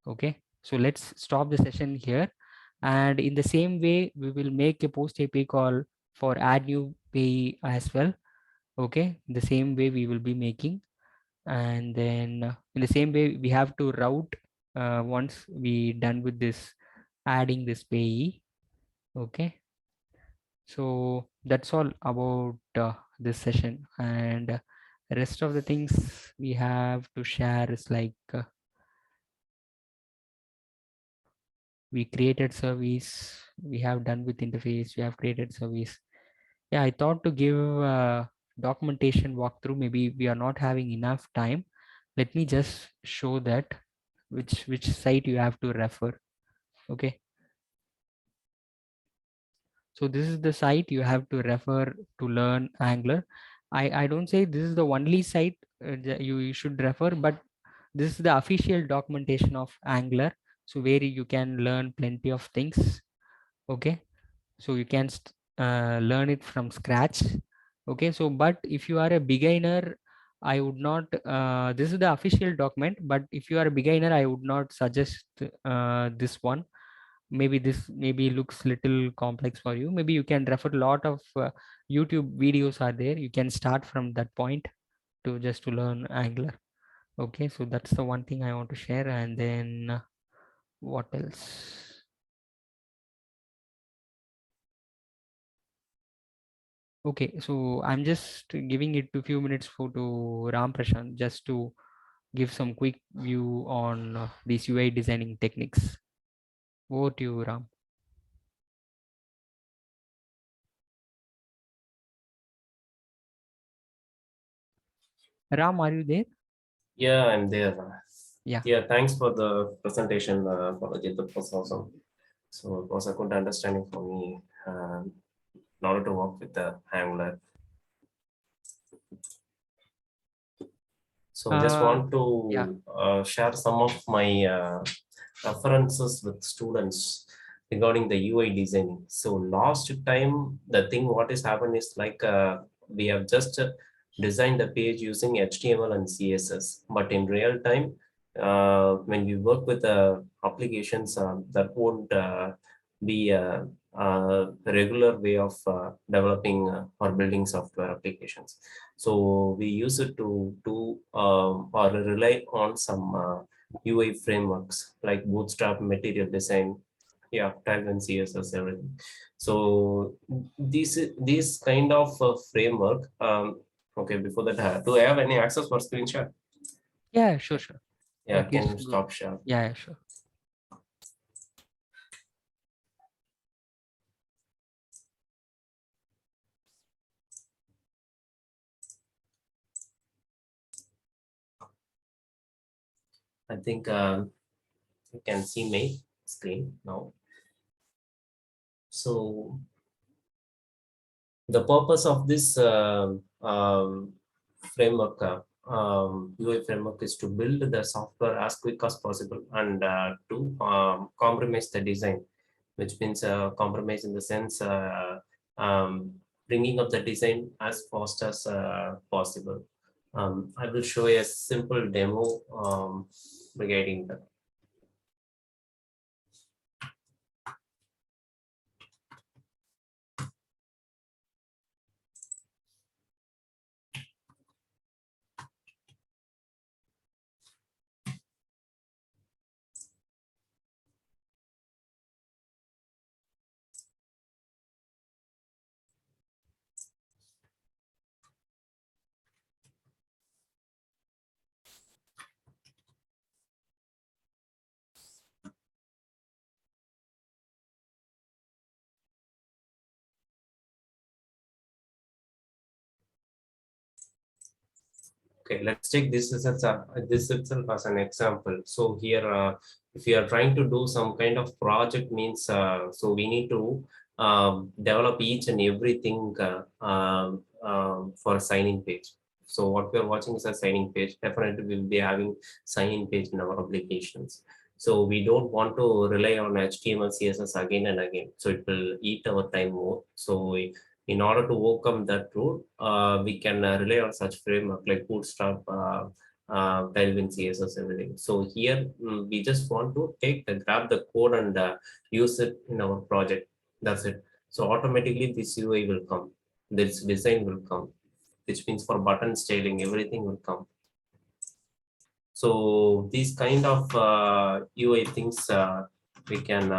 Okay, so let's stop the session here And in the same way, we will make a post API call for add new payee as well. Okay, the same way we will be making. And then in the same way, we have to route once we done with this adding this payee. Okay, so that's all about this session. And rest of the things we have to share is like we created service, we have done with interface, we have created service. Yeah, I thought to give documentation walkthrough. Maybe we are not having enough time. Let me just show that which site you have to refer. Okay, so this is the site you have to refer to learn Angular. I don't say this is the only site that you should refer, but this is the official documentation of Angular, so where you can learn plenty of things. Okay, so you can learn it from scratch. Okay, so but if you are a beginner, I would not this is the official document, but if you are a beginner, I would not suggest this one. Maybe this maybe looks little complex for you. Maybe you can refer a lot of YouTube videos are there. You can start from that point to just to learn Angular. Okay, so that's the one thing I want to share. And then what else? Okay, so I'm just giving it a few minutes for to Ram Prashant just to give some quick view on these UI designing techniques. Over to you, Ram. Ram, are you there? Yeah, I'm there. Yeah. Yeah, thanks for the presentation, Apology. That was awesome. So it was a good understanding for me in order to work with the Angular. So just want to share some of my references with students regarding the UI designing. So last time, the thing what is happened is like we have just designed the page using HTML and CSS, but in real time, when we work with the applications, that won't be a regular way of developing or building software applications. So we use it to do or rely on some UI frameworks like Bootstrap, Material Design, yeah, Tag and CSS, everything. So this kind of framework. Okay, before that, do I have any access for screen share? Yeah, sure. Yeah, please can you stop share? Yeah, sure. I think you can see my screen now. So the purpose of this framework, UI framework, is to build the software as quick as possible and to compromise the design, which means compromise in the sense bringing up the design as fast as possible. I will show a simple demo regarding that. Okay, let's take this itself as an example. So here, if you are trying to do some kind of project, means so we need to develop each and everything for a sign-in page. So what we are watching is a sign-in page. Definitely, we will be having sign-in page in our applications. So we don't want to rely on HTML, CSS again and again. So it will eat our time more. So in order to overcome that rule, we can rely on such framework like Bootstrap, Tailwind CSS, everything. So here we just want to grab the code and use it in our project. That's it. So automatically this UI will come, this design will come, which means for button styling, everything will come. So these kind of UI things we can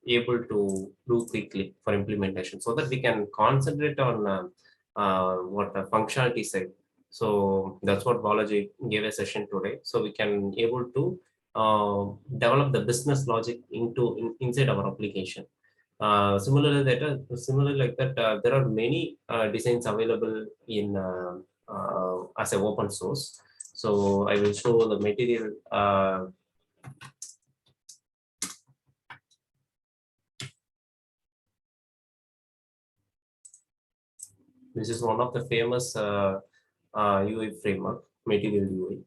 able to do quickly for implementation, so that we can concentrate on what the functionality side. So that's what Balaji gave a session today. So we can able to develop the business logic inside our application. Similarly like that, there are many designs available in as a open source. So I will show the material. This is one of the famous UI framework, material UI.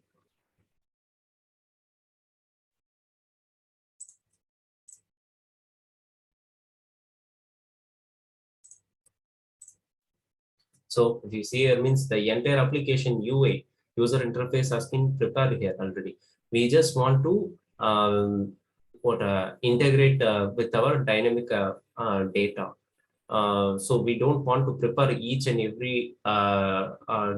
So if you see here, means the entire application UI, user interface, has been prepared here already. We just want to integrate with our dynamic data. So we don't want to prepare each and every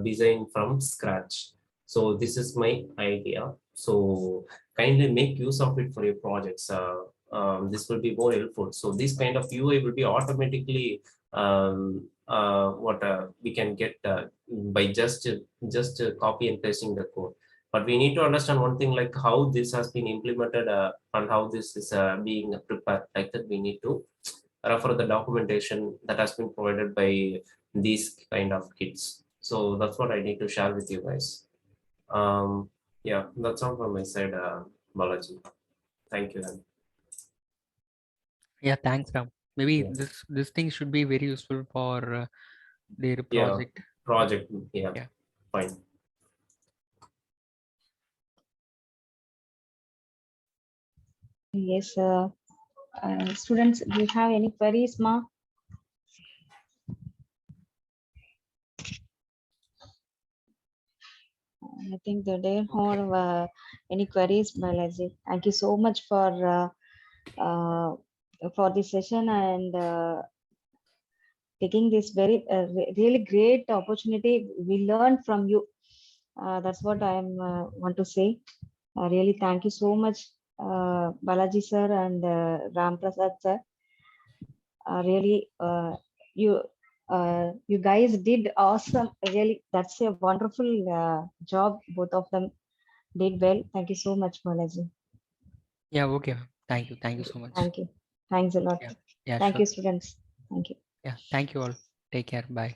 design from scratch. So this is my idea. So kindly make use of it for your projects. This will be more helpful. So this kind of UI will be automatically we can get by just copy and pasting the code. But we need to understand one thing, like how this has been implemented and how this is being prepared. Like that, we need to refer the documentation that has been provided by these kind of kits. So that's what I need to share with you guys. Yeah, that's all from my side, Balaji. Thank you. Yeah, thanks, Ram. Maybe Yeah. this thing should be very useful for their project. Project. Yeah. Fine. Yes, students, do you have any queries, Ma? I think that they don't have any queries, Balaji. Thank you so much for this session and taking this very really great opportunity. We learned from you. That's what I want to say. Really, thank you so much, Balaji sir and Ram Prasad sir. Really, you guys did awesome. Really, that's a wonderful job. Both of them did well. Thank you so much, Balaji. Yeah, okay. Thank you. Thank you so much. Thank you. Thanks a lot. Yeah, Thank sure. you, students. Thank you. Yeah, thank you all. Take care. Bye.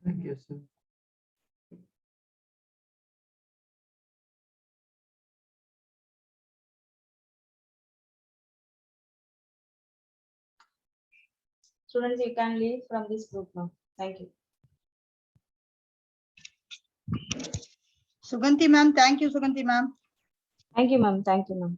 Thank you, sir. Students, you can leave from this group now. Thank you. Suganti ma'am, thank you, Suganti ma'am. Thank you, ma'am. Thank you, ma'am.